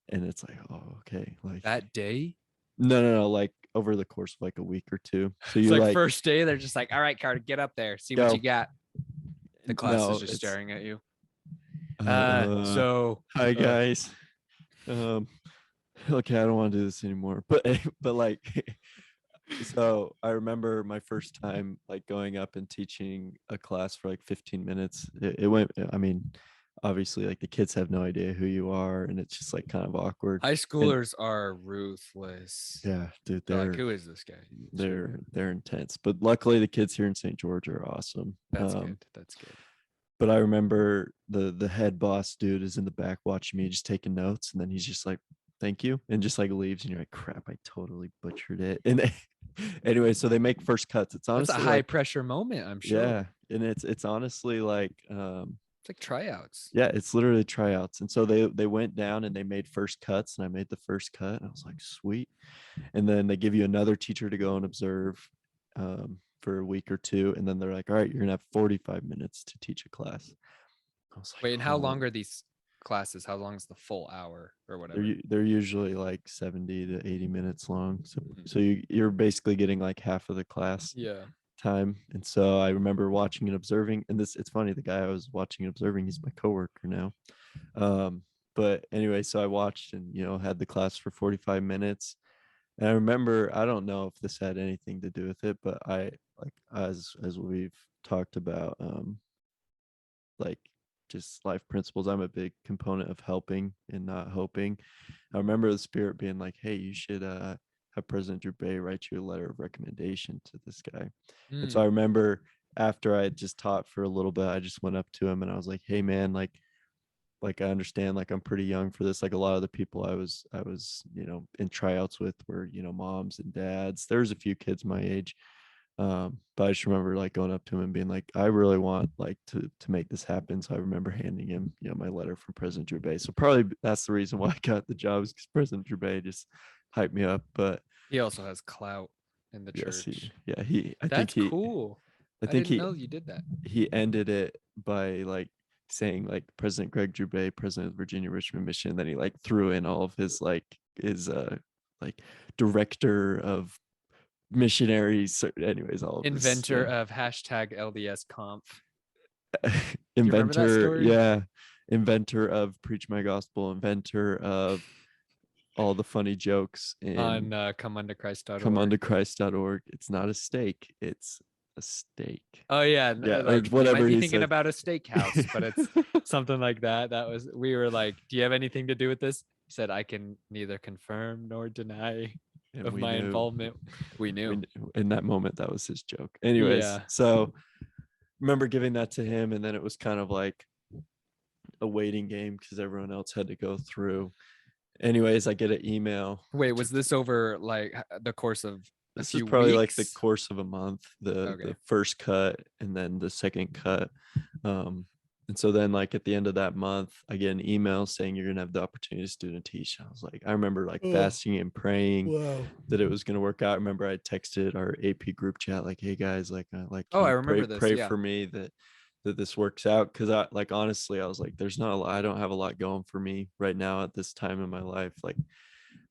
And it's like, oh, okay, like That day? no, like over the course of like a week or two. So It's you're like like, first day, they're just like, all right, Carter, get up there, see what go. you got. The class is No, just it's staring at you. uh So hi guys. um okay, I don't want to do this anymore, but but like so I remember my first time like going up and teaching a class for like 15 minutes. It went, I mean, obviously like the kids have no idea who you are, and it's just like kind of awkward. high And schoolers are ruthless. yeah, dude, They're like, who is this guy? they're intense. But luckily the kids here in St. George are awesome. That's good. That's good. But I remember the head boss dude is in the back watching me, just taking notes, and then he's just like, thank you, and just like leaves, and you're like, crap, I totally butchered it. And anyway, so they make first cuts. It's That's a honestly high like, pressure moment, I'm sure. yeah, and it's honestly like It's like tryouts. yeah, it's literally tryouts. And so they went down and they made first cuts, and I made the first cut, and I was like, sweet. And then they give you another teacher to go and observe for a week or two, and then they're like, all right, you're gonna have 45 minutes to teach a class. I was like, Wait, and how long oh. are these classes? How long is the full hour or whatever? They're usually like 70 to 80 minutes long. Mhm. So you're basically getting like half of the class Yeah. time. And so I remember watching and observing, and it's funny, the guy I was watching and observing, he's my coworker now. But anyway, so I watched and had the class for 45 minutes. And I remember, I don't know if this had anything to do with it, but I like, as we've talked about, like just life principles, I'm a big component of helping and not hoping. I remember the Spirit being like, hey, you should have President Drew Bay write you a letter of recommendation to this guy. And so I remember after I had just taught for a little bit, I just went up to him and I was like, hey man, like I understand, like I'm pretty young for this. Like a lot of the people I was in tryouts with were moms and dads. There's a few kids my age. But I just remember like going up to him and being like, I really want like to make this happen. So I remember handing him my letter from President Drew Bay. So probably that's the reason why I got the job, is because President Drew Bay just hyped me up. But He also has clout in the yes, church. I That's cool. I think didn't know you did that. he ended it by like saying like President Greg Drew Bay, President of Virginia Richmond Mission. Then he like threw in all of his like director of missionaries. Anyways, all of Inventor this, of hashtag LDS conf. inventor, yeah, inventor of Preach My Gospel, inventor of all the funny jokes in On comeunderchrist.org. comeunderchrist.org. It's not a steak, it's a steak. Oh yeah, Yeah, like or whatever you might be he thinking said. about a steakhouse, but it's something like that. We were like, do you have anything to do with this? He said, I can neither confirm nor deny And of we my knew. involvement. We knew. In that moment, that was his joke. Anyways, Yeah. so remember giving that to him, and then it was kind of like a waiting game because everyone else had to go through. Anyways, I get an email. Wait, was this over like the course of a This is few probably weeks? like the course of a month, the first cut and then the second cut. And so then like at the end of that month, I get an email saying you're gonna have the opportunity to student teach. I was like, I remember like fasting and praying that it was gonna work out. I remember I texted our AP group chat like, hey guys, like Oh, I can you remember this. pray Yeah. for me that this works out. Cause I like honestly, I was like, there's not a lot, I don't have a lot going for me right now at this time in my life. Like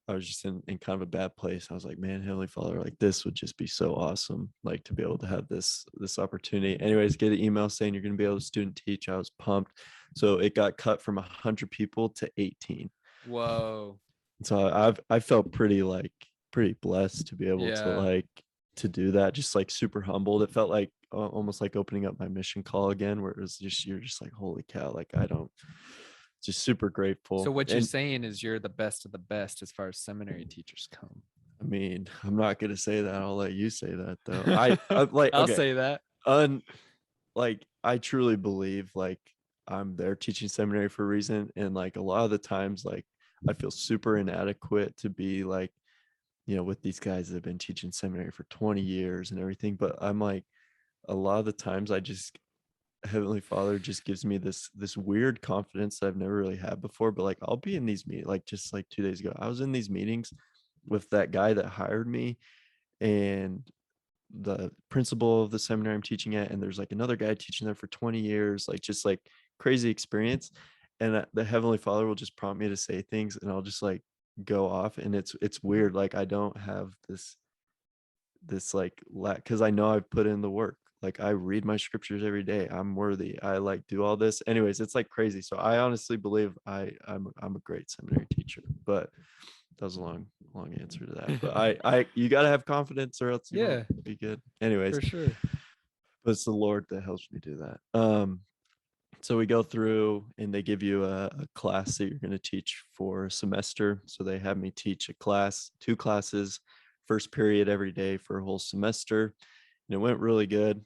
I was just in kind of a bad place. I was like, man, Heavenly Father, like this would just be so awesome, like to be able to have this opportunity. Anyways, get an email saying you're going to be able to student teach. I was pumped. So it got cut from 100 people to 18. Whoa. So I felt pretty blessed to be able to Yeah. like to do that. Just like super humbled. It felt like almost like opening up my mission call again, where it was just you're just like, holy cow, like I don't. Just super grateful. So what you're saying is you're the best of the best as far as seminary teachers come. I mean, I'm not gonna say that. I'll let you say that though. I like I'll okay. say that. Like I truly believe like I'm there teaching seminary for a reason, and like a lot of the times like I feel super inadequate to be like, you know, with these guys that have been teaching seminary for 20 years and everything. But I'm like, a lot of the times I just Heavenly Father just gives me this weird confidence that I've never really had before. But like I'll be in these meetings, like just like 2 days ago, I was in these meetings with that guy that hired me and the principal of the seminary I'm teaching at, and there's like another guy teaching there for 20 years, like just like crazy experience. And the Heavenly Father will just prompt me to say things, and I'll just like go off, and it's weird. Like I don't have this like because I know I've put in the work. Like I read my scriptures every day. I'm worthy. I like do all this. Anyways, it's like crazy. So I honestly believe I'm a great seminary teacher. But that was a long answer to that. But I you gotta have confidence or else you won't be good. Anyways, for sure. but it's the Lord that helps me do that. So we go through and they give you a class that you're going to teach for a semester. So they have me teach a class, 2 classes, first period every day for a whole semester. And it went really good.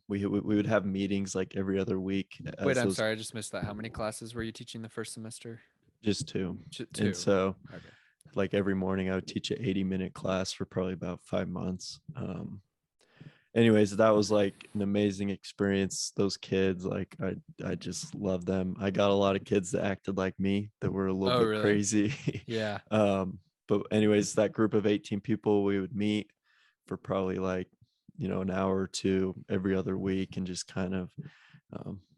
We would have meetings like every other week. Wait, I'm sorry, I just missed that. How many classes were you teaching the first semester? Just 2. 2. And so okay. Like every morning I would teach an 80-minute class for probably about 5 months. Anyways, that was like an amazing experience. Those kids, like I just love them. I got a lot of kids that acted like me that were a little bit really? crazy. Yeah. But anyways, that group of 18 people, we would meet for probably like, you know, an hour or 2 every other week and just kind of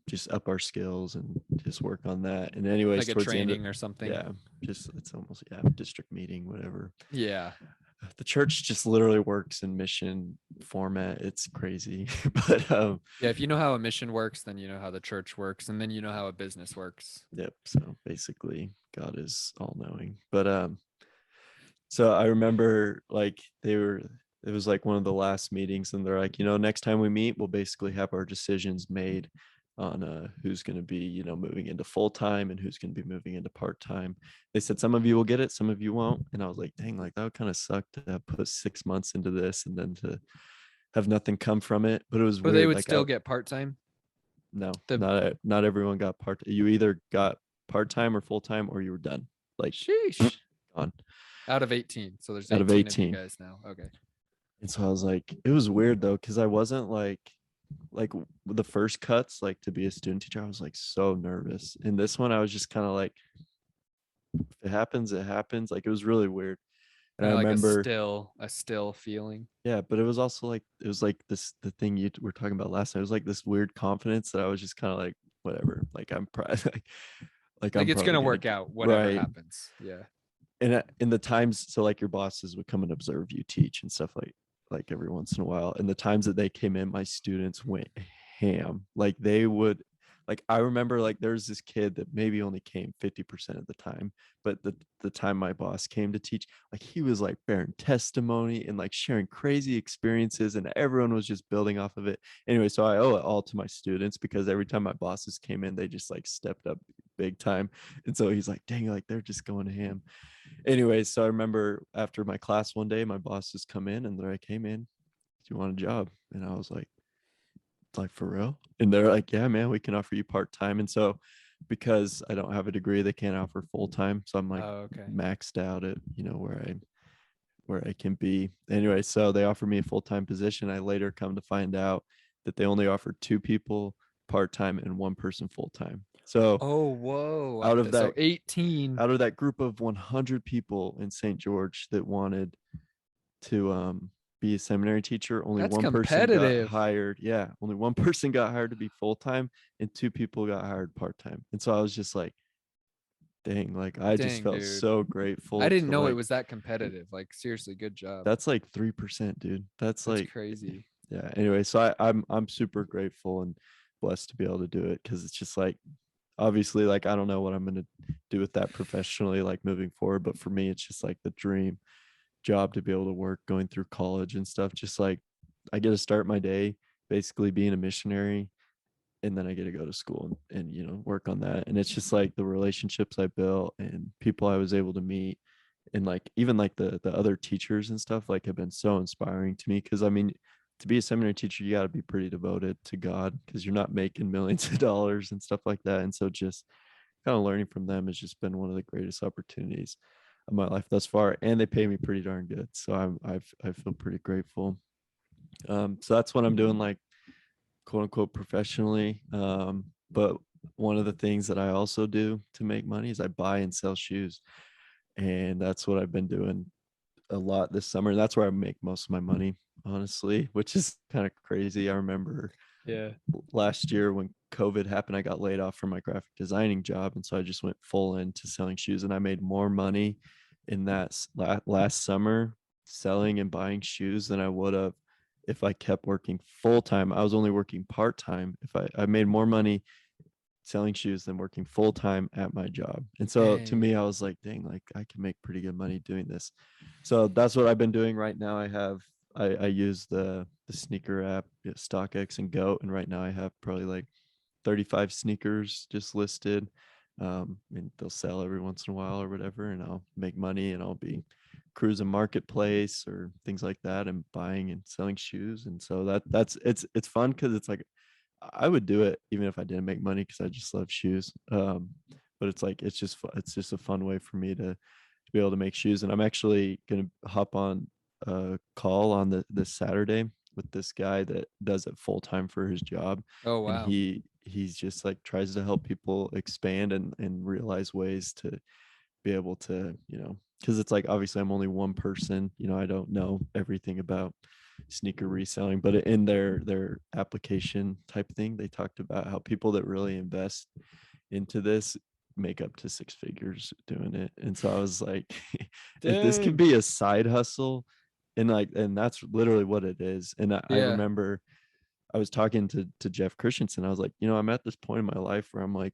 just up our skills and just work on that. And anyways, like a training or something. Yeah, just it's almost district meeting, whatever. Yeah. The church just literally works in mission format. It's crazy. But yeah, if you know how a mission works, then you know how the church works, and then you know how a business works. Yep. So basically God is all knowing. But so I remember like it was like one of the last meetings, and they're like, you know, next time we meet, we'll basically have our decisions made on who's going to be, you know, moving into full-time and who's going to be moving into part-time. They said some of you will get it, some of you won't. And I was like, dang, like that would kind of suck to have put 6 months into this and then to have nothing come from it. But it was weird. They would like still get part-time? No, not everyone got you either got part-time or full-time or you were done. Like sheesh. On out of 18. So there's 18 out of 18 of you guys now. Okay. And so I was like, it was weird though, because I wasn't like the first cuts, like to be a student teacher, I was like so nervous. And this one I was just kind of like, if it happens, it happens. Like it was really weird. And I remember a still feeling. Yeah, but it was also like it was like this the thing you were talking about last night. It was like this weird confidence that I was just kind of like, whatever. Like I'm like I'm it's gonna work out, whatever happens. Yeah. And in the times, so like your bosses would come and observe you teach and stuff like like every once in a while. And the times that they came in, my students went ham. Like they would, like I remember like there's this kid that maybe only came 50% of the time, but the time my boss came to teach, like he was like bearing testimony and like sharing crazy experiences, and everyone was just building off of it. Anyway, so I owe it all to my students, because every time my bosses came in, they just like stepped up big time. And so he's like, dang, like they're just going ham. Anyway, so I remember after my class one day, my bosses come in and they're like, hey man, do you want a job? And I was like for real? And they're like, yeah man, we can offer you part-time. And so because I don't have a degree, they can't offer full-time, so I'm like Okay. maxed out at, you know, where I can be. Anyway, so they offered me a full-time position. I later come to find out that they only offered 2 people part-time and 1 person full-time. So Oh, whoa. out of So that 18. out of that group of 100 people in St. George that wanted to be a seminary teacher, only That's 1 person got competitive. hired. Yeah, only 1 person got hired to be full-time, and 2 people got hired part-time. And so I was just like, dang, like I just Dang, felt dude. so I grateful didn't to know it like, was that competitive. Like, seriously, good job. that's like 3%, dude. That's That's like, crazy. yeah. Anyway, so I'm super grateful and blessed to be able to do it, because it's just like, obviously, like I don't know what I'm gonna do with that professionally, like moving forward, but for me, it's just like the dream job to be able to work going through college and stuff. Just like I get to start my day basically being a missionary, and then I get to go to school and you know, work on that. And it's just like the relationships I built and people I was able to meet, and like even like the other teachers and stuff like have been so inspiring to me. Because I mean, to be a seminary teacher, you got to be pretty devoted to God, because you're not making millions of dollars and stuff like that. And so just kind of learning from them has just been one of the greatest opportunities of my life thus far, and they pay me pretty darn good, so I feel pretty grateful. So that's what I'm doing, like quote unquote professionally. But one of the things that I also do to make money is I buy and sell shoes, and that's what I've been doing a lot this summer. That's where I make most of my money, honestly, which is kind of crazy. I remember Yeah. last year when COVID happened, I got laid off from my graphic designing job. And so I just went full into selling shoes, and I made more money in that last summer selling and buying shoes than I would have if I kept working full time. I was only working part time. If I made more money selling shoes than working full time at my job. And so to Dang. me, I was like, dang, like I can make pretty good money doing this. So that's what I've been doing right now. I use the sneaker app, StockX and Goat, and right now I have probably like 35 sneakers just listed. And they'll sell every once in a while or whatever, and I'll make money, and I'll be cruising marketplace or things like that and buying and selling shoes. And so that's it's fun, because it's like I would do it even if I didn't make money, because I just love shoes. But it's like it's just a fun way for me to be able to make shoes. And I'm actually gonna hop on a call on this Saturday with this guy that does it full time for his job, Oh, and wow. he's just like tries to help people expand and realize ways to be able to, you know, because it's like obviously I'm only one person, you know, I don't know everything about sneaker reselling, but in their application type thing, they talked about how people that really invest into this make up to 6 figures doing it. And so I was like, if this can Dang. be a side hustle, and that's literally what it is. And I Yeah. remember I was talking to Jeff Christensen. I was like, you know, I'm at this point in my life where I'm like,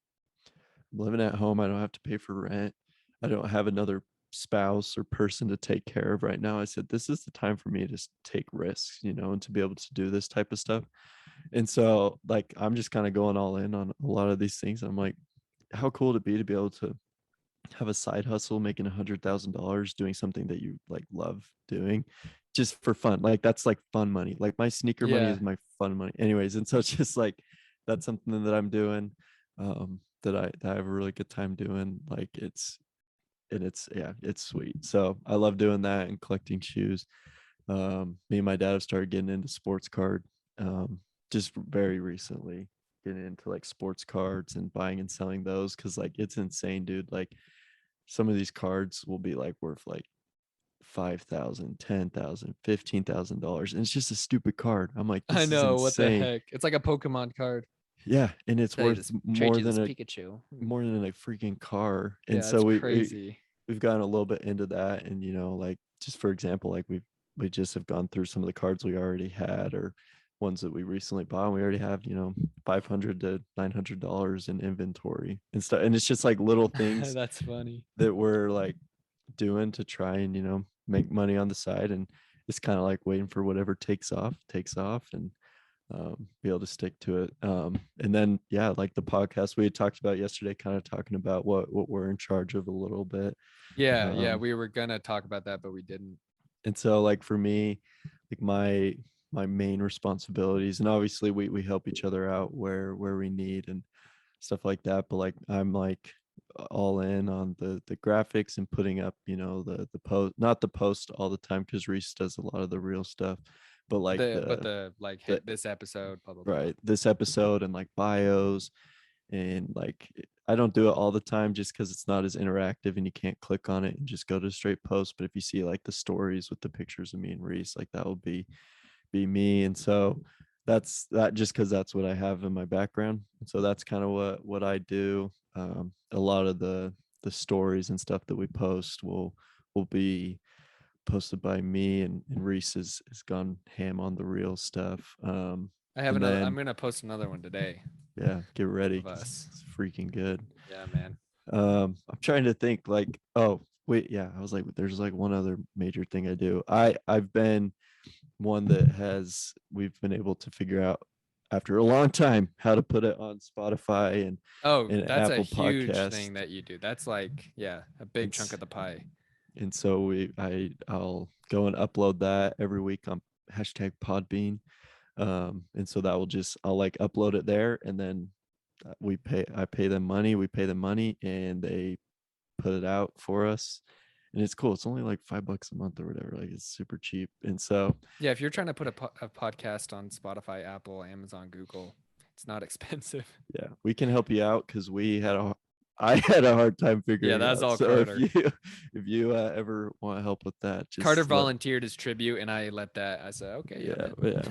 I'm living at home. I don't have to pay for rent. I don't have another spouse or person to take care of right now. I said, this is the time for me to take risks, you know, and to be able to do this type of stuff. And so like I'm just kind of going all in on a lot of these things. I'm like, how cool would it be to be able to have a side hustle making $100,000 doing something that you like love doing just for fun? Like that's like fun money. Like my sneaker money Yeah. is my fun money anyways. And so it's just like that's something that I'm doing, that I have a really good time doing. Like it's yeah, it's sweet. So I love doing that and collecting shoes. Me and my dad have started getting into sports card, just very recently, getting into like sports cards and buying and selling those, because like it's insane, dude. Like some of these cards will be like worth like 5,000, 10,000, $15,000, and it's just a stupid card. I'm like, I this is know. What the insane. heck? It's like a Pokemon card. Yeah, and it's Tell you worth this, trade more you than this a Pikachu. freaking car. And Yeah, so it's we've crazy. gotten a little bit into that. And you know, like just for example, like we've we just have gone through some of the cards we already had, or ones that we recently bought. And we already have, $500 to $900 in inventory and stuff. And it's just like little things That's funny. that we're like doing to try and, make money on the side. And it's kind of like waiting for whatever takes off, and be able to stick to it. And then, yeah, like the podcast we had talked about yesterday, kind of talking about what we're in charge of a little bit. Yeah. We were going to talk about that, but we didn't. And so like for me, like my main responsibilities, and obviously we help each other out where we need and stuff like that, but like I'm like all in on the graphics and putting up, the post, not the post all the time, because Reese does a lot of the real stuff, but like hit this episode, blah, blah, blah. right, this episode, and like bios, and like I don't do it all the time just because it's not as interactive and you can't click on it and just go to straight post. But if you see like the stories with the pictures of me and Reese, like that will be me. And so that's that, just because that's what I have in my background. And so that's kind of what I do. A lot of the stories and stuff that we post will be posted by me, and Reese has gone ham on the real stuff. I have another. I'm gonna post another one today. Yeah, get ready. Of us. It's freaking good. Yeah, man. I'm trying to think like, oh wait, yeah, I was like, there's like one other major thing I do. I've been one that we've been able to figure out after a long time how to put it on Spotify and that's Apple a huge Podcasts. thing that you do. That's like, yeah, a big chunk of the pie. And so I'll go and upload that every week on #Podbean. And so that will I'll like upload it there, and then I pay them money, we pay them money, and they put it out for us. And it's cool. It's only like $5 a month or whatever. Like it's super cheap. And so, yeah, if you're trying to put a podcast on Spotify, Apple, Amazon, Google, it's not expensive. Yeah, we can help you out, because I had a hard time figuring it out. Yeah, that's all so Carter. If you ever want help with that, Carter volunteered his tribute, and I said, okay, yeah.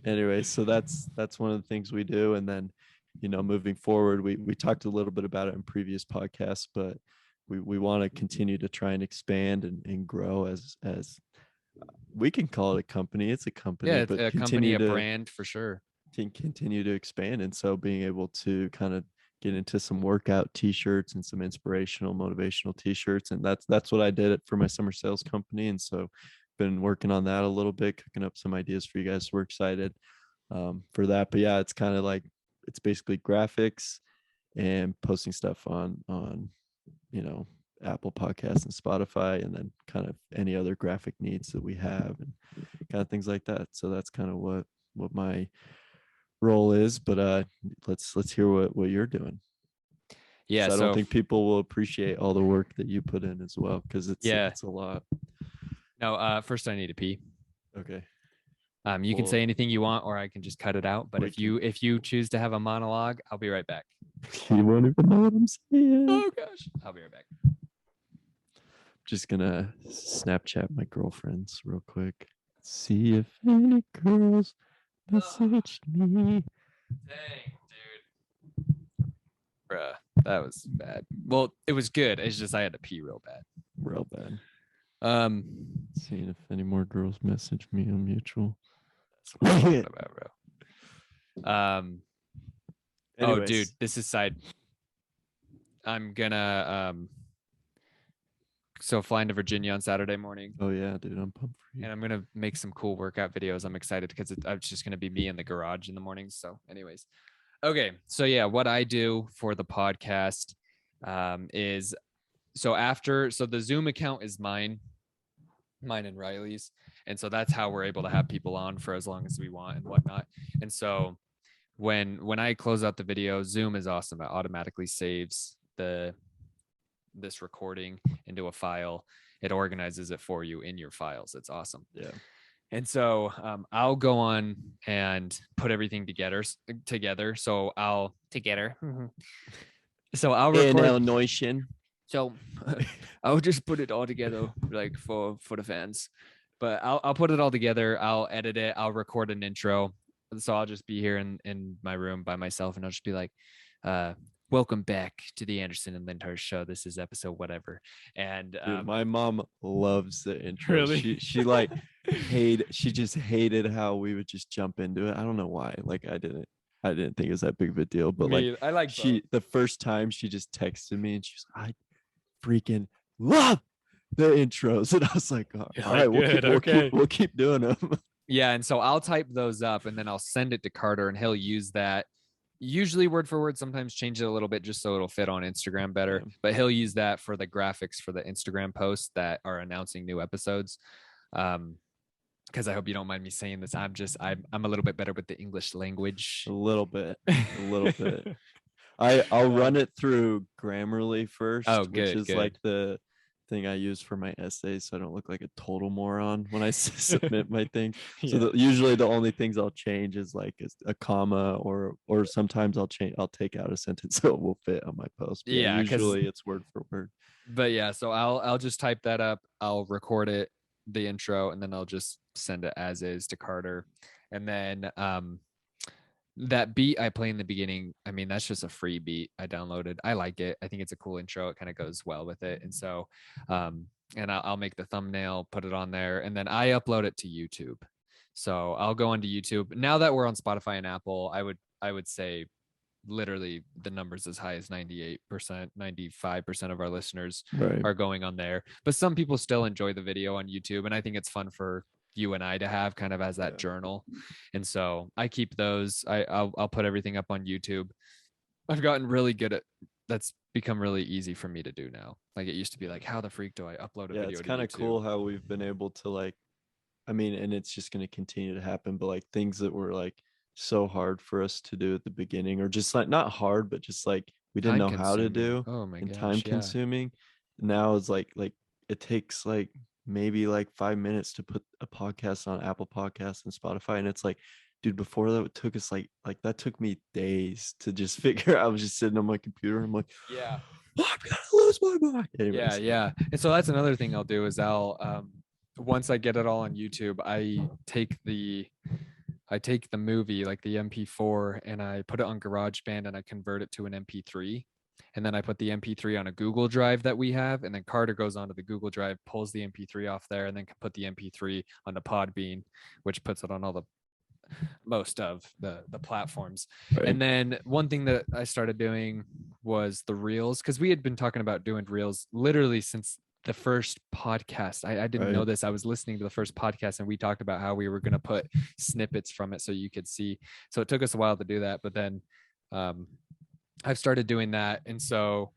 Anyway, so that's one of the things we do. And then, moving forward, we talked a little bit about it in previous podcasts, but we want to continue to try and expand and grow as we can call it a company. It's a company, yeah, but a company, a brand for sure. To continue to expand. And so being able to kind of get into some workout t-shirts and some inspirational, motivational t-shirts. And that's what I did for my summer sales company. And so been working on that a little bit, cooking up some ideas for you guys. We're excited for that. But yeah, it's kind of like, it's basically graphics and posting stuff on Apple Podcasts and Spotify, and then kind of any other graphic needs that we have and kind of things like that. So that's kind of what my role is. But let's hear what you're doing. Yeah, I don't think people will appreciate all the work that you put in as well, because it's a lot. No, first I need to pee. Okay. You can say anything you want, or I can just cut it out. But if you choose to have a monologue, I'll be right back. You won't even know what I'm saying. Oh gosh, I'll be right back. Just gonna Snapchat my girlfriends real quick. See if any girls messaged me. Dang, dude. Bruh, that was bad. Well, it was good. It's just I had to pee real bad. Real bad. Seeing if any more girls message me on mutual. That's what I'm about, bro. Anyways. Oh, dude, this is side. I'm gonna flying to Virginia on Saturday morning. Oh yeah, dude, I'm pumped for you. And I'm gonna make some cool workout videos. I'm excited because it's just gonna be me in the garage in the mornings. So, anyways, okay. So yeah, what I do for the podcast is the Zoom account is mine and Riley's, and so that's how we're able to have people on for as long as we want and whatnot. And so when I close out the video, Zoom is awesome. It automatically saves this recording into a file. It organizes it for you in your files. It's awesome. Yeah. And so I'll go on and put everything together. So I'll record. Illinois. So I'll just put it all together, like for the fans. But I'll put it all together. I'll edit it. I'll record an intro. So I'll just be here in my room by myself, and I'll just be like, welcome back to the Anderson and Lindhardt Show. This is episode whatever. And Dude, my mom loves the intro. Really? She like she just hated how we would just jump into it. I don't know why. Like I didn't think it was that big of a deal. But I like the first time she just texted me and she's like, I freaking love the intros. And I was like, all right, we'll keep doing them. Yeah, and so I'll type those up and then I'll send it to Carter and he'll use that. Usually word for word, sometimes change it a little bit just so it'll fit on Instagram better. Yeah. But he'll use that for the graphics for the Instagram posts that are announcing new episodes. Because I hope you don't mind me saying this. I'm a little bit better with the English language. A little bit. I'll run it through Grammarly first, which is like the thing I use for my essays, so I don't look like a total moron when I submit my thing. Yeah. So usually the only things I'll change is like a comma or sometimes I'll take out a sentence so it will fit on my post. But yeah, usually it's word for word. But yeah, so I'll just type that up, I'll record it, the intro, and then I'll just send it as is to Carter. And then that beat I play in the beginning, I mean, that's just a free beat I downloaded. I like it. I think it's a cool intro. It kind of goes well with it. And so, and I'll make the thumbnail, put it on there, and then I upload it to YouTube. So I'll go onto YouTube. Now that we're on Spotify and Apple, I would say literally the numbers as high as 98%, 95% of our listeners are going on there. But some people still enjoy the video on YouTube. And I think it's fun for you and I to have kind of as that journal. And so I keep those. I'll put everything up on YouTube. I've gotten really good at that's become really easy for me to do now. Like it used to be like, how the freak do I upload a video? It's kind of cool how we've been able to like, I mean, and it's just going to continue to happen, but like things that were like so hard for us to do at the beginning, or just like not hard, but just like we didn't know how to do. Oh my gosh, time consuming. Now it's like it takes like maybe like 5 minutes to put a podcast on Apple Podcasts and Spotify. And it's like, dude, before that, it took us like that took me days to just figure out. I was just sitting on my computer. I'm like, yeah, I'm gonna lose my mind. Anyways. Yeah. And so that's another thing I'll do is I'll once I get it all on YouTube, I take the movie, like the MP4, and I put it on GarageBand and I convert it to an MP3. And then I put the MP3 on a Google Drive that we have. And then Carter goes onto the Google Drive, pulls the MP3 off there, and then can put the MP3 on the Podbean, which puts it on all the most of the platforms. Right. And then one thing that I started doing was the Reels, because we had been talking about doing Reels literally since the first podcast. I didn't know this. I was listening to the first podcast and we talked about how we were going to put snippets from it so you could see. So it took us a while to do that, but then I've started doing that. And so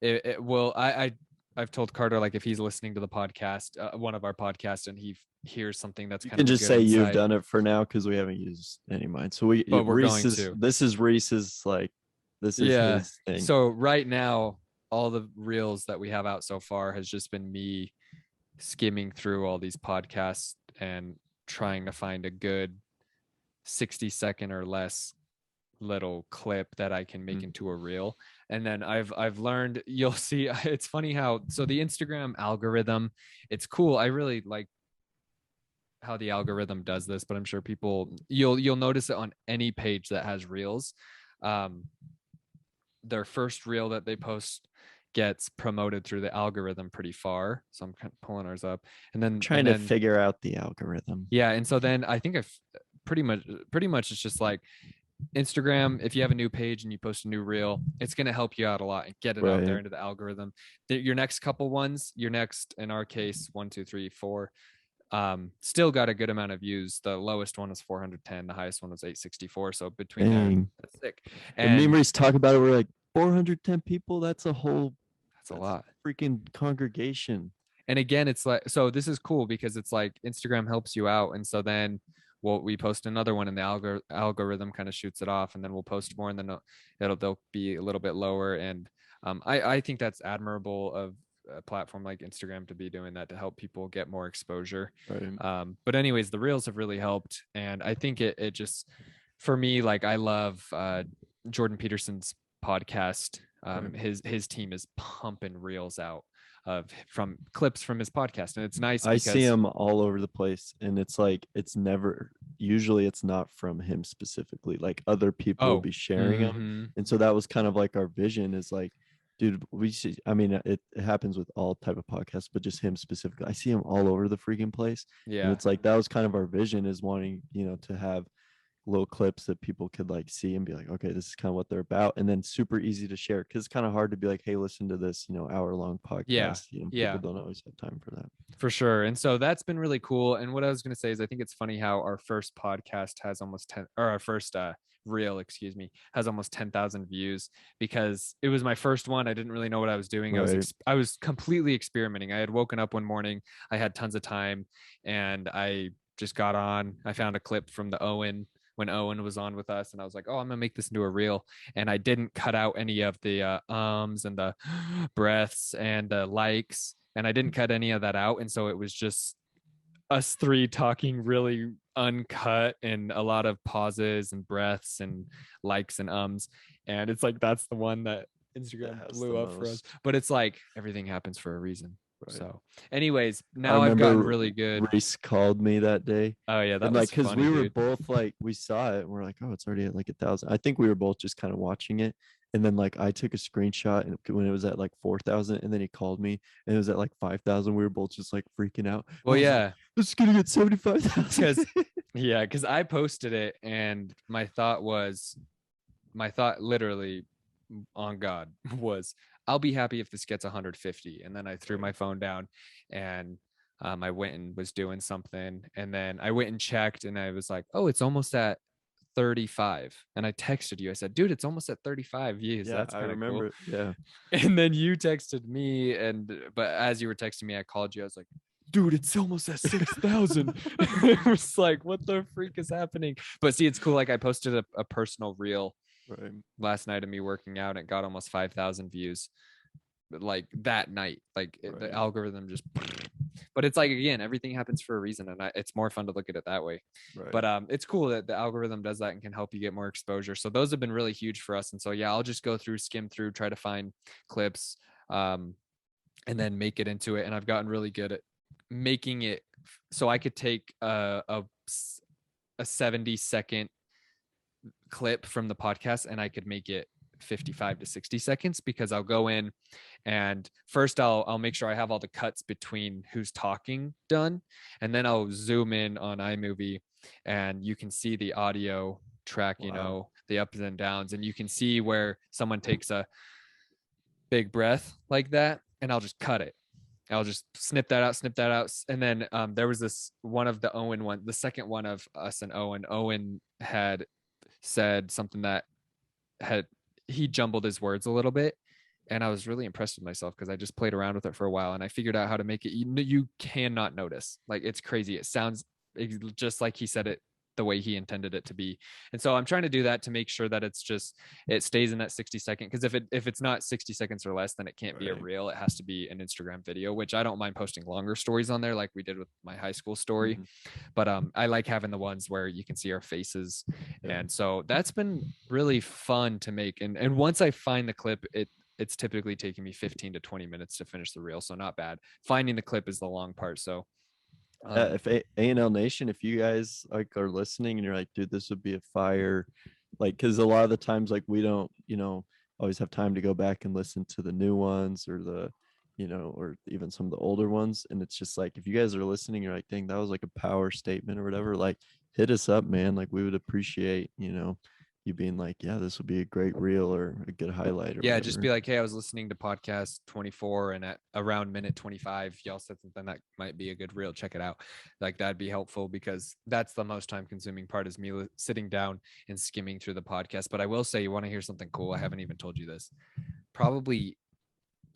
I've told Carter, like if he's listening to the podcast, one of our podcasts, and he hears something that's kind of just say insight. You've done it for now because we haven't used any of mine. So we're going to. This is Reese's this is his thing. So right now, all the reels that we have out so far has just been me skimming through all these podcasts and trying to find a good 60-second or less little clip that I can make into a reel. And then I've learned, you'll see, it's funny how, so the Instagram algorithm, it's cool. I really like how the algorithm does this, but I'm sure you'll notice it on any page that has reels. Their first reel that they post gets promoted through the algorithm pretty far. So I'm kind of pulling ours up and then trying to figure out the algorithm. Yeah. And so then I think I've pretty much it's just like Instagram, if you have a new page and you post a new reel, it's going to help you out a lot and get it out there into the algorithm. Your next couple ones, in our case, 1, 2, 3, 4, still got a good amount of views. The lowest one was 410, the highest one was 864. So between there, that's sick. And memories talk about it, we're like 410 people. That's a lot. Freaking congregation. And again, it's like, so this is cool because it's like Instagram helps you out. And so then we post another one and the algorithm kind of shoots it off, and then we'll post more, and then they'll be a little bit lower. And I think that's admirable of a platform like Instagram to be doing that to help people get more exposure. Right. But anyways, the reels have really helped. And I think it just, for me, like I love Jordan Peterson's podcast. His team is pumping reels out from clips from his podcast, and it's nice. I see him all over the place, and it's like it's never usually it's not from him specifically. Like other people will be sharing them. And so that was kind of like our vision is like, dude, we should, I mean, it happens with all type of podcasts, but just him specifically. I see him all over the freaking place. Yeah. And it's like that was kind of our vision, is wanting, you know, to have little clips that people could like see and be like, okay, this is kind of what they're about. And then super easy to share, because it's kind of hard to be like, hey, listen to this, you know, hour-long podcast. Yeah. You know, people don't always have time for that. For sure. And so that's been really cool. And what I was going to say is I think it's funny how our first podcast has almost 10, or our first reel, excuse me, has almost 10,000 views, because it was my first one. I didn't really know what I was doing. Right. I was completely experimenting. I had woken up one morning, I had tons of time, and I just got on. I found a clip from the Owen, when Owen was on with us, and I was like, oh, I'm gonna make this into a reel. And I didn't cut out any of the ums and the breaths and the likes, and I didn't cut any of that out. And so it was just us three talking really uncut, and a lot of pauses and breaths and likes and ums. And it's like, that's the one that Instagram blew up for us. But it's like everything happens for a reason. Right. So anyways, now I've gotten really good. Reese called me that day. Oh yeah, that and was like, because funny, we were dude. both like, we saw it and we're like, oh, it's already at like 1,000. I think we were both just kind of watching it. And then like I took a screenshot, and when it was at like 4,000, and then he called me and it was at like 5,000. We were both just like freaking out. Well, yeah, like, this is gonna get 75,000. Because I posted it, and my thought literally on God was, I'll be happy if this gets 150. And then I threw my phone down, and I went and was doing something, and then I went and checked, and I was like, oh, it's almost at 35. And I texted you. I said, dude, it's almost at 35 views. Yeah, that's kind of cool. Yeah. And then you texted me, but as you were texting me, I called you. I was like, dude, it's almost at 6,000. It was like, what the freak is happening? But see, it's cool. Like I posted a personal reel last night of me working out, and it got almost 5,000 views like that night. Like the algorithm just, but it's like, again, everything happens for a reason, and it's more fun to look at it that way. But it's cool that the algorithm does that and can help you get more exposure. So those have been really huge for us. And so yeah, I'll just go through, skim through, try to find clips, and then make it into it. And I've gotten really good at making it so I could take a 70-second clip from the podcast, and I could make it 55 to 60 seconds, because I'll go in and first I'll make sure I have all the cuts between who's talking done, and then I'll zoom in on iMovie, and you can see the audio track, you know, the ups and downs, and you can see where someone takes a big breath like that, and I'll just cut it. I'll just snip that out. And then there was this one of the Owen one, the second one of us and Owen had said something that he jumbled his words a little bit. And I was really impressed with myself, because I just played around with it for a while, and I figured out how to make it. You cannot notice. Like, it's crazy. It sounds just like he said it the way he intended it to be. And so I'm trying to do that to make sure that it stays in that 60-second. Because if it's not 60 seconds or less, then it can't be a reel. It has to be an Instagram video, which I don't mind posting longer stories on there, like we did with my high school story. But I like having the ones where you can see our faces. And so that's been really fun to make. And once I find the clip, it's typically taking me 15 to 20 minutes to finish the reel. So not bad. Finding the clip is the long part. So if A&L Nation, if you guys like are listening and you're like, dude, this would be a fire, like, because a lot of the times, like, we don't, you know, always have time to go back and listen to the new ones, or the, you know, or even some of the older ones. And it's just like, if you guys are listening, you're like, dang, that was like a power statement or whatever, like, hit us up, man. Like, we would appreciate, you know, you being like, yeah, this would be a great reel or a good highlight. Or whatever. Just be like, hey, I was listening to podcast 24, and at around minute 25, y'all said something that might be a good reel. Check it out. Like, that'd be helpful, because that's the most time consuming part, is me sitting down and skimming through the podcast. But I will say, you want to hear something cool? I haven't even told you this. Probably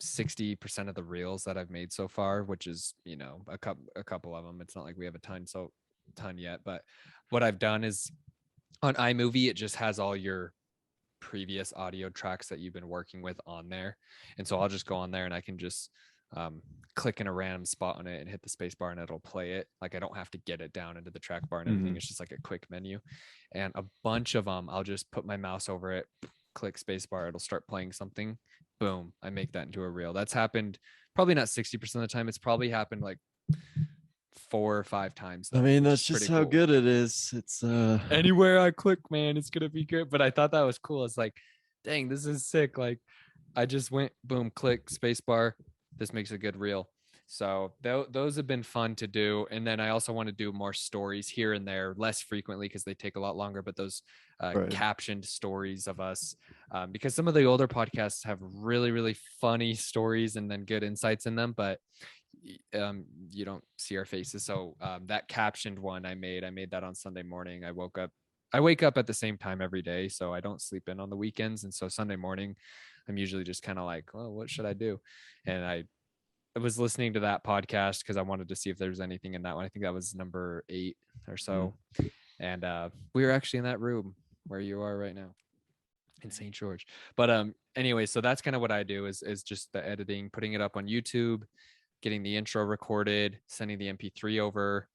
60% of the reels that I've made so far, which is, you know, a couple of them. It's not like we have a ton yet, but what I've done is, on iMovie, it just has all your previous audio tracks that you've been working with on there. And so I'll just go on there, and I can just click in a random spot on it and hit the space bar, and it'll play it. Like, I don't have to get it down into the track bar and everything. It's just like a quick menu. And a bunch of them, I'll just put my mouse over it, click space bar, it'll start playing something. Boom, I make that into a reel. That's happened probably not 60% of the time. It's probably happened like 4 or 5 times I though, mean, which that's is just pretty how cool. good it is. It's Anywhere I click, man, it's gonna be good. But I thought that was cool. It's like, dang, this is sick. Like I just went boom, click, space bar. This makes a good reel. So those have been fun to do. And then I also want to do more stories here and there, less frequently because they take a lot longer. But those right. captioned stories of us, because some of the older podcasts have really, really funny stories and then good insights in them. But you don't see our faces. So that captioned one I made that on Sunday morning. I wake up at the same time every day, so I don't sleep in on the weekends. And so Sunday morning, I'm usually just kind of like, oh, what should I do? And I was listening to that podcast because I wanted to see if there's anything in that one. I think that was number 8 or so. And we were actually in that room where you are right now in St. George. But anyway, so that's kind of what I do is just the editing, putting it up on YouTube, getting the intro recorded, sending the MP3 over.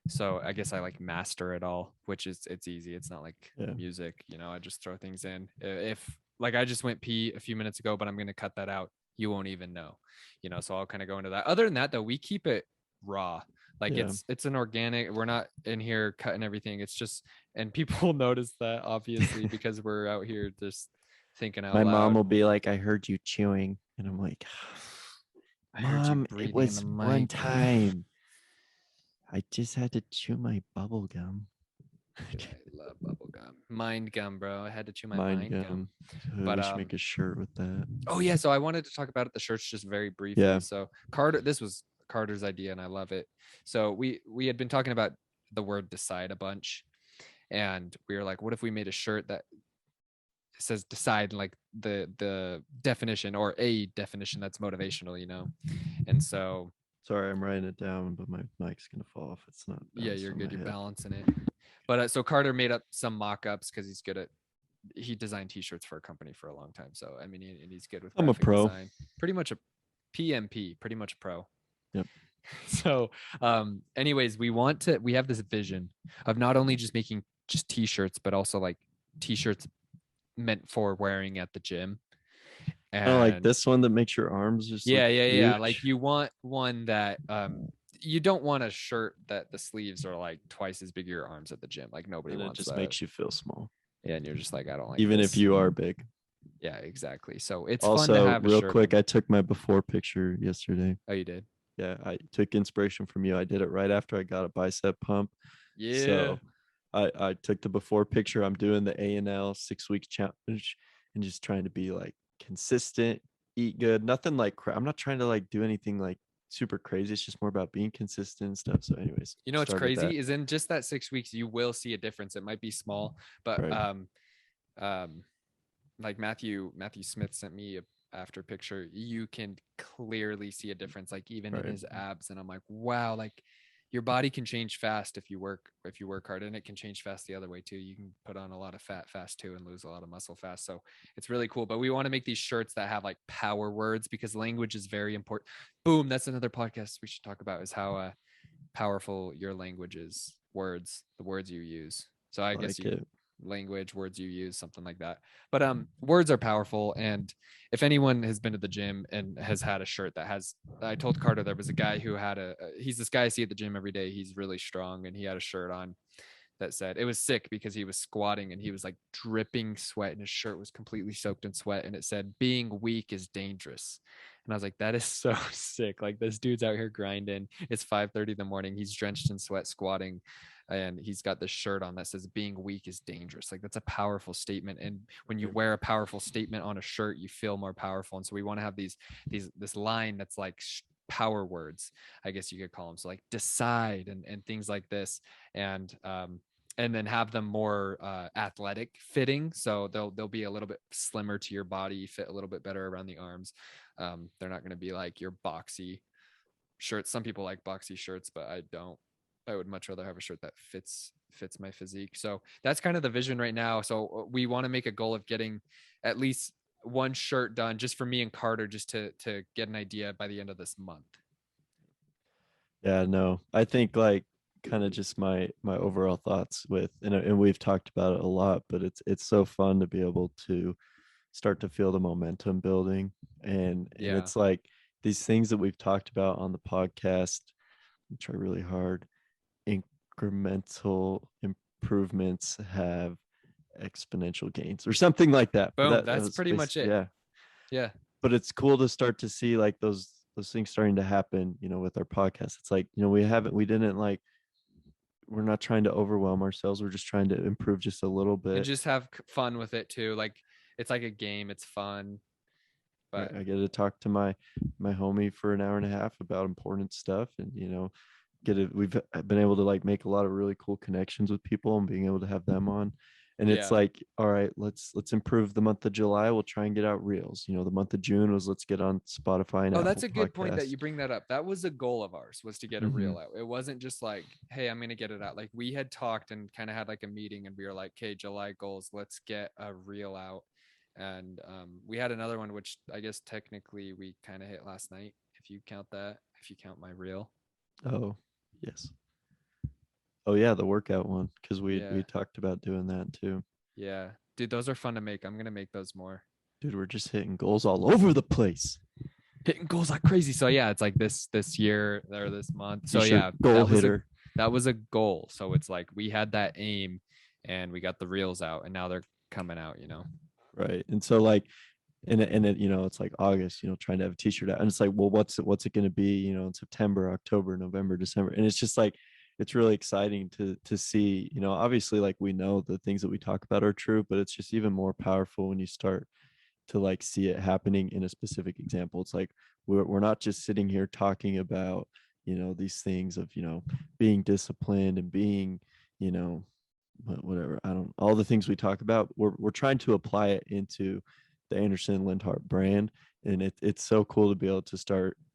So I guess I like master it all, which is it's easy. It's not like music, I just throw things in. If like I just went pee a few minutes ago, but I'm gonna cut that out, you won't even know, so I'll kind of go into that. Other than that though, we keep it raw. Like it's an organic, we're not in here cutting everything. It's just, and people notice that obviously because we're out here just thinking out My loud. mom will be like, I heard you chewing. And I'm like, Mom, it was one time. I just had to chew my bubble gum. Dude, I love bubble gum. Mind gum, bro. I had to chew my mind gum. But we should make a shirt with that. Oh yeah, so I wanted to talk about it, the shirts just very briefly. Yeah. So this was Carter's idea and I love it. So we had been talking about the word decide a bunch, and we were like, what if we made a shirt that says decide, like the definition or a definition that's motivational, and so sorry, I'm writing it down, but my mic's gonna fall off. It's not. Yeah, you're good. You're balancing it. But so Carter made up some mock-ups because he designed t-shirts for a company for a long time. So I mean, and he's good with. I'm a pro. Design. Pretty much a PMP. Pretty much a pro. Yep. So, anyways, we have this vision of not only just making just t-shirts, but also like t-shirts meant for wearing at the gym. And like this one that makes your arms just yeah. Like you want one that you don't want a shirt that the sleeves are like twice as big as your arms at the gym. Like nobody wants that. It just makes you feel small. Yeah, and you're just like, I don't like even this. If you are big. Yeah, exactly. So it's also, fun to have real quick, I took my before picture yesterday. Oh, you did? Yeah, I took inspiration from you. I did it right after I got a bicep pump. Yeah. So I took the before picture. I'm doing the A&L 6-week challenge and just trying to be like consistent, eat good, nothing like I'm not trying to like do anything like super crazy. It's just more about being consistent and stuff. So anyways, what's crazy is in just that 6 weeks, you will see a difference. It might be small, but like Matthew Smith sent me a after picture, you can clearly see a difference, like even in his abs. And I'm like, wow, like your body can change fast if you work hard, and it can change fast the other way too. You can put on a lot of fat fast too and lose a lot of muscle fast. So it's really cool. But we want to make these shirts that have like power words, because language is very important. Boom, that's another podcast we should talk about, is how powerful your language is. The words you use. So I guess language, words you use, something like that. But words are powerful. And if anyone has been to the gym and has had a shirt that has, I told Carter there was a guy who had he's this guy I see at the gym every day. He's really strong, and he had a shirt on that said, it was sick because he was squatting and he was like dripping sweat and his shirt was completely soaked in sweat, and it said, being weak is dangerous. And I was like, that is so sick. Like, this dude's out here grinding. It's 5:30 in the morning. He's drenched in sweat squatting, and he's got this shirt on that says, being weak is dangerous. Like, that's a powerful statement. And when you wear a powerful statement on a shirt, you feel more powerful. And so we want to have this line that's like power words, I guess you could call them. So like decide and things like this. And then have them more athletic fitting. So they'll be a little bit slimmer to your body, fit a little bit better around the arms. They're not going to be like your boxy shirts. Some people like boxy shirts, but I don't. I would much rather have a shirt that fits my physique. So that's kind of the vision right now. So we want to make a goal of getting at least one shirt done just for me and Carter, just to get an idea by the end of this month. Yeah, no, I think like kind of just my overall thoughts with, and we've talked about it a lot, but it's so fun to be able to start to feel the momentum building. And it's like these things that we've talked about on the podcast, you try really hard. Incremental improvements have exponential gains or something like that. But Boom. that That's was pretty much it. yeah. Yeah. But it's cool to start to see like those things starting to happen, with our podcast. It's like, we didn't like, we're not trying to overwhelm ourselves. We're just trying to improve just a little And bit. just have fun with it too. Like it's like a game. It's fun. Right. But I get to talk to my homie for an hour and a half about important stuff, and get it. We've been able to like make a lot of really cool connections with people and being able to have them on. And it's yeah. like, all right, let's improve the month of July. We'll try and get out reels. The month of June was let's get on Spotify and Oh, Apple that's a good point that Podcasts. you bring that up. That was a goal of ours, was to get a Mm-hmm. reel out. It wasn't just like, hey, I'm gonna get it out. Like we had talked and kind of had like a meeting and we were like, okay, July goals, let's get a reel out. And we had another one, which I guess technically we kind of hit last night, if you count that, if you count my reel. Oh, yes. Oh yeah, the workout one, because we Yeah. talked about doing that too. Yeah. Dude, those are fun to make. I'm gonna make those more. Dude, we're just hitting goals all over the place. Hitting goals like crazy. So yeah, it's like this year or this month. So T-shirt yeah, goal hitter. that was a goal. So it's like we had that aim and we got the reels out and now they're coming out. Right. And so like, and it, it's like August, trying to have a t-shirt out. And it's like, well, what's it going to be, in September, October, November, December. And it's just like, it's really exciting to see, obviously like we know the things that we talk about are true, but it's just even more powerful when you start to like see it happening in a specific example. It's like, we're not just sitting here talking about, these things of, being disciplined and being, you know, whatever, I don't, all the things we talk about, we're trying to apply it into the Anderson and Lindhardt brand. And it's so cool to be able to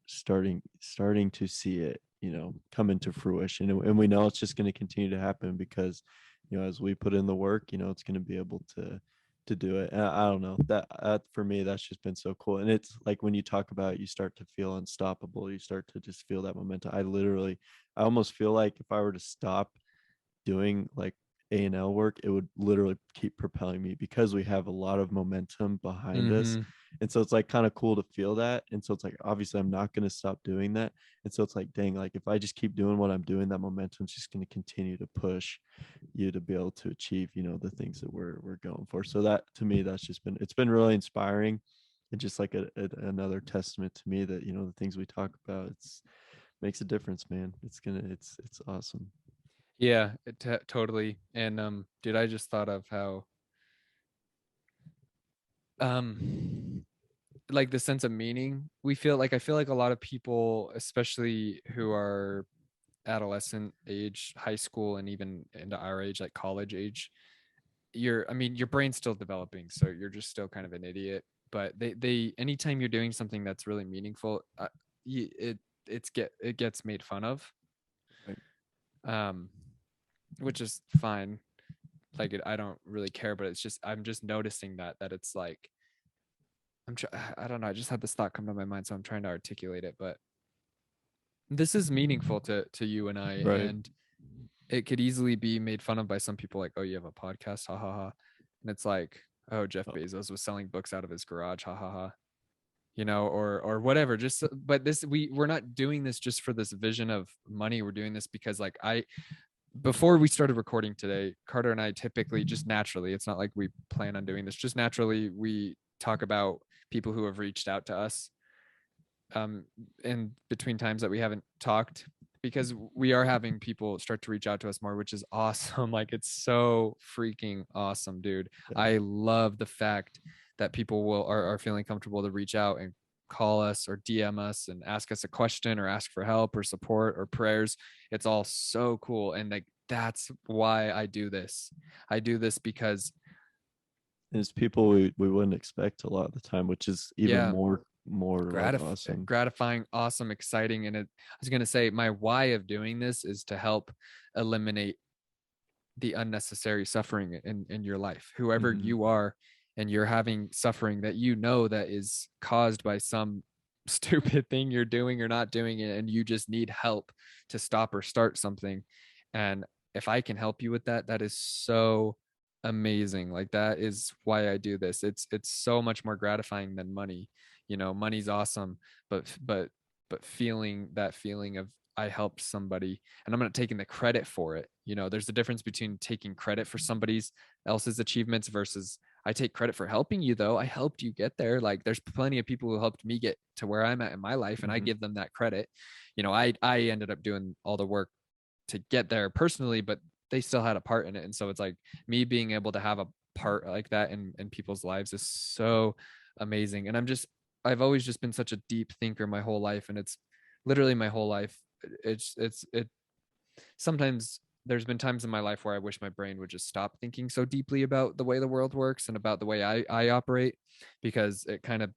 starting to see it, come into fruition. And we know it's just going to continue to happen because, as we put in the work, it's going to be able to do it. And I don't know, that for me, that's just been so cool. And it's like when you talk about it, you start to feel unstoppable. You start to just feel that momentum. I almost feel like if I were to stop doing like A&L work, it would literally keep propelling me because we have a lot of momentum behind us. Mm-hmm. And so it's like kind of cool to feel that. And so it's like, obviously I'm not going to stop doing that. And so it's like, dang, like if I just keep doing what I'm doing, that momentum's just going to continue to push you to be able to achieve, the things that we're going for. So that, to me, it's been really inspiring. And just like another testament to me that, the things we talk about, it's makes a difference, man. It's awesome. Yeah, totally. And dude, I just thought of how like the sense of meaning we feel like. I feel like a lot of people, especially who are adolescent age, high school, and even into our age, like college age, I mean, your brain's still developing, so you're just still kind of an idiot. But they anytime you're doing something that's really meaningful, it gets made fun of, Right. um, which is fine. Like I don't really care, but it's just I'm just noticing that it's like I don't know. I just had this thought come to my mind, so I'm trying to articulate it. But this is meaningful to you and I, Right. and it could easily be made fun of by some people, like, oh, you have a podcast, ha ha ha. And it's like, oh, Jeff Oh, Bezos was selling books out of his garage, ha ha ha. Or whatever. Just but this we're not doing this just for this vision of money. We're doing this because like before we started recording today, Carter and I typically just naturally, it's not like we plan on doing this, just naturally we talk about people who have reached out to us in between times that we haven't talked, because we are having people start to reach out to us more, which is awesome. Like it's so freaking awesome, dude. yeah. I love the fact that people are feeling comfortable to reach out and call us or DM us and ask us a question or ask for help or support or prayers. It's all so cool. And like that's why I do this. I do this because It's people we wouldn't expect a lot of the time, which is even yeah, more like awesome. gratifying, awesome, exciting. And I was going to say, my why of doing this is to help eliminate the unnecessary suffering in your life. Whoever Mhm. you are, and you're having suffering that that is caused by some stupid thing you're doing or not doing it, and you just need help to stop or start something. And if I can help you with that, that is so amazing. Like that is why I do this. It's so much more gratifying than money. Money's awesome, but feeling that feeling of I helped somebody and I'm not taking the credit for it. You know, there's a difference between taking credit for somebody's else's achievements versus I take credit for helping you though. I helped you get there. Like there's plenty of people who helped me get to where I'm at in my life and I give them that credit. You know, I ended up doing all the work to get there personally, but they still had a part in it. And so it's like me being able to have a part like that in people's lives is so amazing. And I've always just been such a deep thinker my whole life. And it's literally my whole life. It sometimes there's been times in my life where I wish my brain would just stop thinking so deeply about the way the world works and about the way I operate, because it kind of,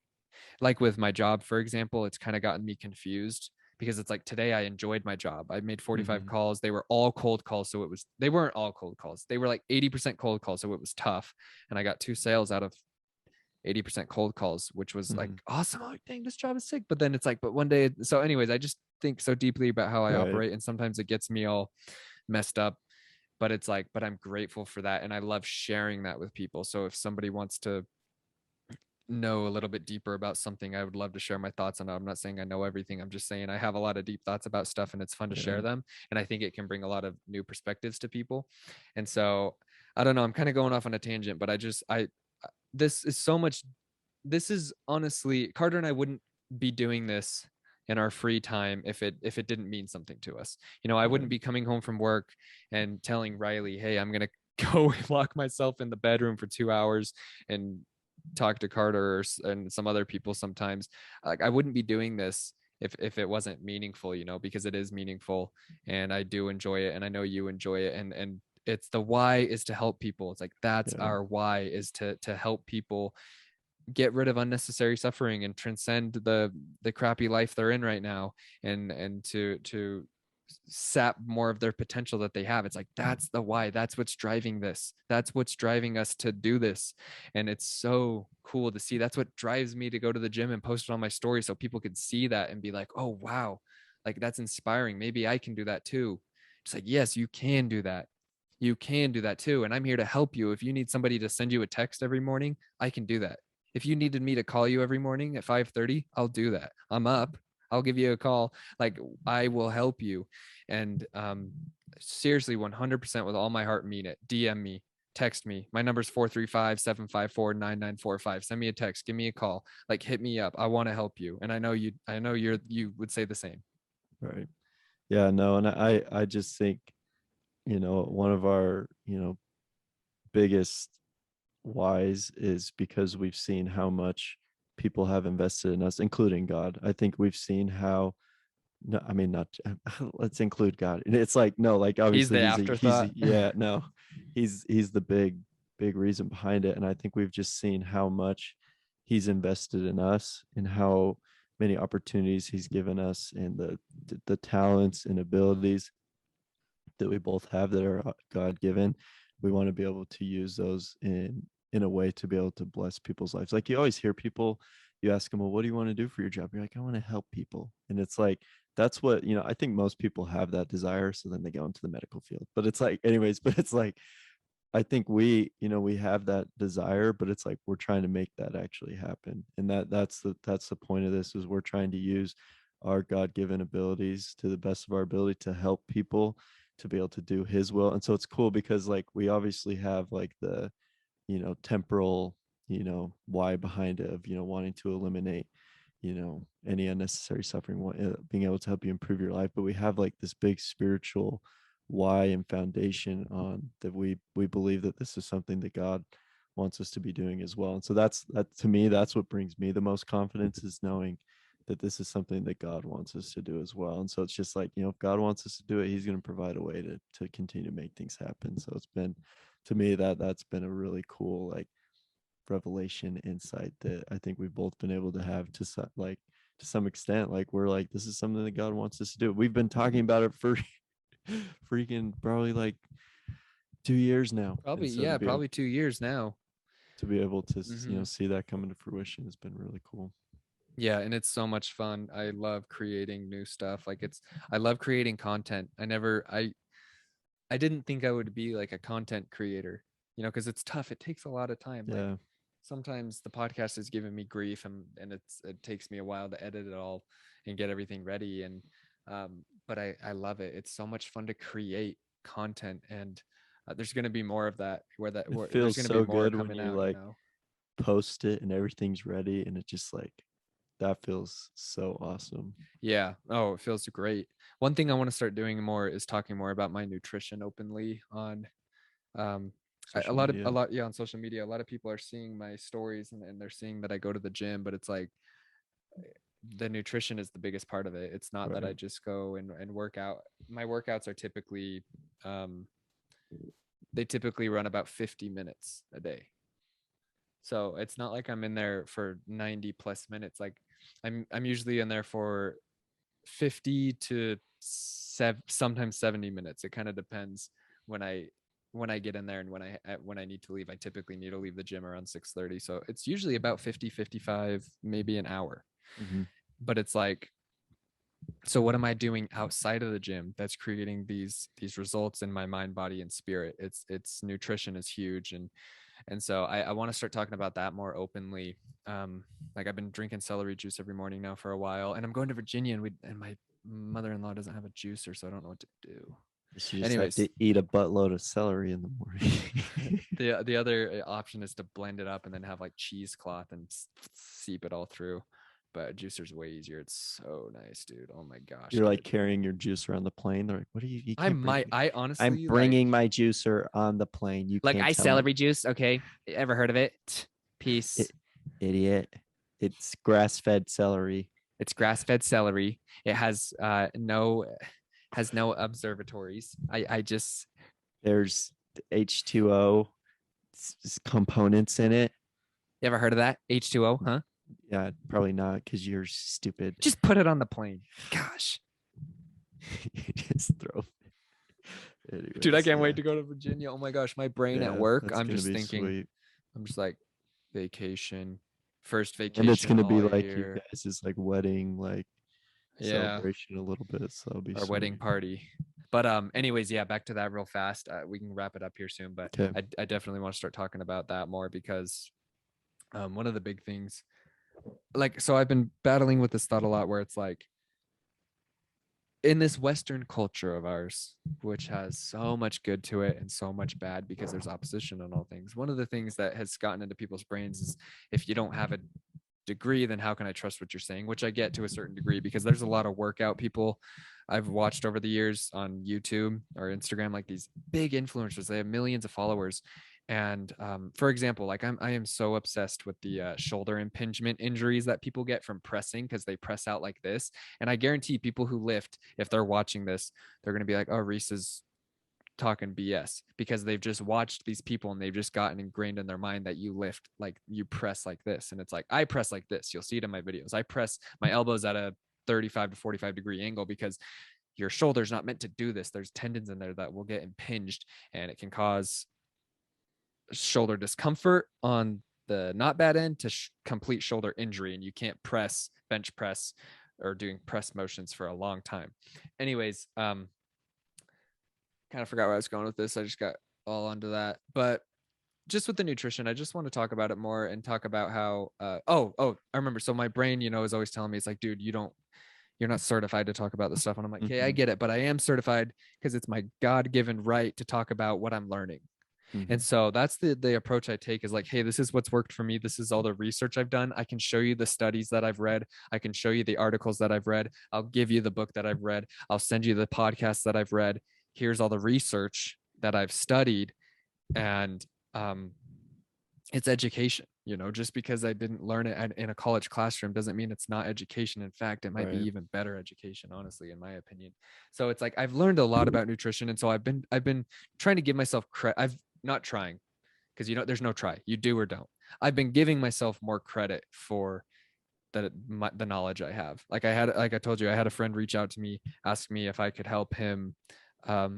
like with my job, for example, it's kind of gotten me confused because it's like today I enjoyed my job. I made 45 calls. They were all cold calls. So they weren't all cold calls. They were like 80% cold calls. So it was tough. And I got 2 sales out of 80% cold calls, which was like awesome. Oh, dang, this job is sick. But then it's like, but one day. So anyways, I just think so deeply about how I operate. And sometimes it gets me all messed up, but it's like, but I'm grateful for that. And I love sharing that with people. So if somebody wants to know a little bit deeper about something, I would love to share my thoughts on it. I'm not saying I know everything. I'm just saying I have a lot of deep thoughts about stuff and it's fun to share them. And I think it can bring a lot of new perspectives to people. And so I don't know, I'm kind of going off on a tangent, but this is so much, this is honestly, Carter and I wouldn't be doing this in our free time if it didn't mean something to us. You know, I wouldn't be coming home from work and telling Riley, hey, I'm going to go lock myself in the bedroom for 2 hours and talk to Carter and some other people sometimes. Like I wouldn't be doing this if it wasn't meaningful, you know, because it is meaningful and I do enjoy it and I know you enjoy it. And it's the why is to help people. It's like that's our why, is to help people get rid of unnecessary suffering and transcend the crappy life they're in right now, and to sap more of their potential that they have. It's like that's the why, that's what's driving this, that's what's driving us to do this. And it's so cool to see. That's what drives me to go to the gym and post it on my story so people could see that and be like, oh wow, like that's inspiring, maybe I can do that too. It's like, yes, you can do that, you can do that too, and I'm here to help you. If you need somebody to send you a text every morning, I can do that. If you needed me to call you every morning at 5:30, I'll do that. I'm up, I'll give you a call. Like I will help you. And seriously, 100% with all my heart, mean it. DM me, text me. My number's 435-754-9945. Send me a text, give me a call, like hit me up. I want to help you. And I know you would say the same. Right. Yeah, no. And I just think, you know, one of our, you know, biggest whys is because we've seen how much people have invested in us, including God. I think we've seen how, no, I mean, not let's include God. And it's like, no, like obviously He's the afterthought. yeah, no, he's the big reason behind it. And I think we've just seen how much he's invested in us and how many opportunities he's given us, and the talents and abilities that we both have that are God given. We want to be able to use those in a way to be able to bless people's lives. Like you always hear people, you ask them, well, what do you want to do for your job? You're like, I want to help people. And it's like, that's what, you know, I think most people have that desire. So then they go into the medical field, but it's like, anyways, but it's like, I think we, you know, we have that desire, but it's like, we're trying to make that actually happen. And that's the point of this, is we're trying to use our God-given abilities to the best of our ability to help people to be able to do his will. And so it's cool because like we obviously have like the, you know, temporal, you know, why behind it of, you know, wanting to eliminate, you know, any unnecessary suffering, being able to help you improve your life. But we have like this big spiritual why and foundation on that we believe that this is something that God wants us to be doing as well. And so that to me, that's what brings me the most confidence, is knowing that this is something that God wants us to do as well. And so it's just like, you know, if God wants us to do it, he's going to provide a way to continue to make things happen. So it's been, to me, that's been a really cool, like, revelation insight that I think we've both been able to have to some extent. Like we're like, this is something that God wants us to do. We've been talking about it for freaking probably like 2 years now. Probably, so yeah, probably 2 years now. To be able to, you know, see that come into fruition has been really cool. Yeah, and it's so much fun. I love creating new stuff. Like I love creating content. I didn't think I would be like a content creator, you know, because it's tough. It takes a lot of time. Yeah. Like sometimes the podcast has given me grief, and it takes me a while to edit it all and get everything ready. And but but I love it. It's so much fun to create content, and there's going to be more of that where It there's feels going to so be more good when coming you out, you like know? post it and everything's ready, and it just like that feels so awesome. Yeah. Oh, it feels great. One thing I want to start doing more is talking more about my nutrition openly on um Social media. yeah, on social media. A lot of people are seeing my stories, and they're seeing that I go to the gym, but it's like the nutrition is the biggest part of it. It's not that I Right. just go and work out. My workouts are typically um they typically run about 50 minutes a day. So it's not like I'm in there for 90 plus minutes. Like I'm usually in there for 50 to sometimes 70 minutes. It kind of depends when I get in there, and when I need to leave. I typically need to leave the gym around 6:30. So it's usually about 50, 55, maybe an hour. Mm-hmm. But it's like, so what am I doing outside of the gym that's creating these results in my mind, body, and spirit? It's nutrition is huge, and so I want to start talking about that more openly. Like I've been drinking celery juice every morning now for a while, and I'm going to Virginia, and my mother-in-law doesn't have a juicer, so I don't know what to do. You just have Anyways, to eat a buttload of celery in the morning. the other option is to blend it up and then have like cheesecloth and seep it all through. But juicer's way easier. It's so nice, dude. Oh my gosh, You're like dude. carrying your juicer around the plane. They're like, "What do you I can't bring? might. I I'm honestly like. bringing my juicer on the plane. You Like can't ice tell me, celery juice. Okay. Ever heard of it? Peace. idiot. It's grass-fed celery. It's grass-fed celery. It has no observatories. I just There's H2O components in it. You ever heard of that? H2O, huh? Yeah, probably not because you're stupid. Just put it on the plane. Gosh. You just throw. Dude, I Anyways, can't yeah. wait to go to Virginia. Oh my gosh, my brain at Yeah, work, that's I'm gonna just be thinking, sweet. I'm just like vacation, first And it's vacation gonna be all like you year. guys' like wedding, like Yeah, celebration a little bit. So it'll be our sweet. wedding party. But anyways, yeah, back to that real fast. We can wrap it up here soon, but Okay. I definitely want to start talking about that more because one of the big things, like, so I've been battling with this thought a lot where it's like, in this Western culture of ours, which has so much good to it and so much bad because there's opposition on all things, one of the things that has gotten into people's brains is, if you don't have a degree, then how can I trust what you're saying? Which I get to a certain degree, because there's a lot of workout people I've watched over the years on YouTube or Instagram, like these big influencers. They have millions of followers. And for example, like I am so obsessed with the shoulder impingement injuries that people get from pressing, because they press out like this. And I guarantee people who lift, if they're watching this, they're going to be like, oh, Reese is talking BS, because they've just watched these people and they've just gotten ingrained in their mind that you lift, like you press like this. And it's like, I press like this. You'll see it in my videos. I press my elbows at a 35 to 45 degree angle, because your shoulder's not meant to do this. There's tendons in there that will get impinged, and it can cause shoulder discomfort on the not bad end to complete shoulder injury. And you can't bench press or doing press motions for a long time. Anyways, kind of forgot where I was going with this. I just got all onto that. But just with the nutrition, I just want to talk about it more and talk about how I remember. So my brain, is always telling me, it's like, dude, you're not certified to talk about this stuff. And I'm like, hey, I get it, but I am certified because it's my God-given right to talk about what I'm learning. Mm-hmm. And so that's the approach I take, is like, hey, this is what's worked for me. This is all the research I've done. I can show you the studies that I've read. I can show you the articles that I've read. I'll give you the book that I've read. I'll send you the podcasts that I've read. Here's all the research that I've studied. And it's education. Just because I didn't learn it in a college classroom doesn't mean it's not education. In fact, it might be even better education, honestly, in my opinion. So it's like, I've learned a lot about nutrition. And so I've been trying to give myself credit. I've not trying, because there's no try. You do or don't. I've been giving myself more credit for the knowledge I have. Like I told you, I had a friend reach out to me, ask me if I could help him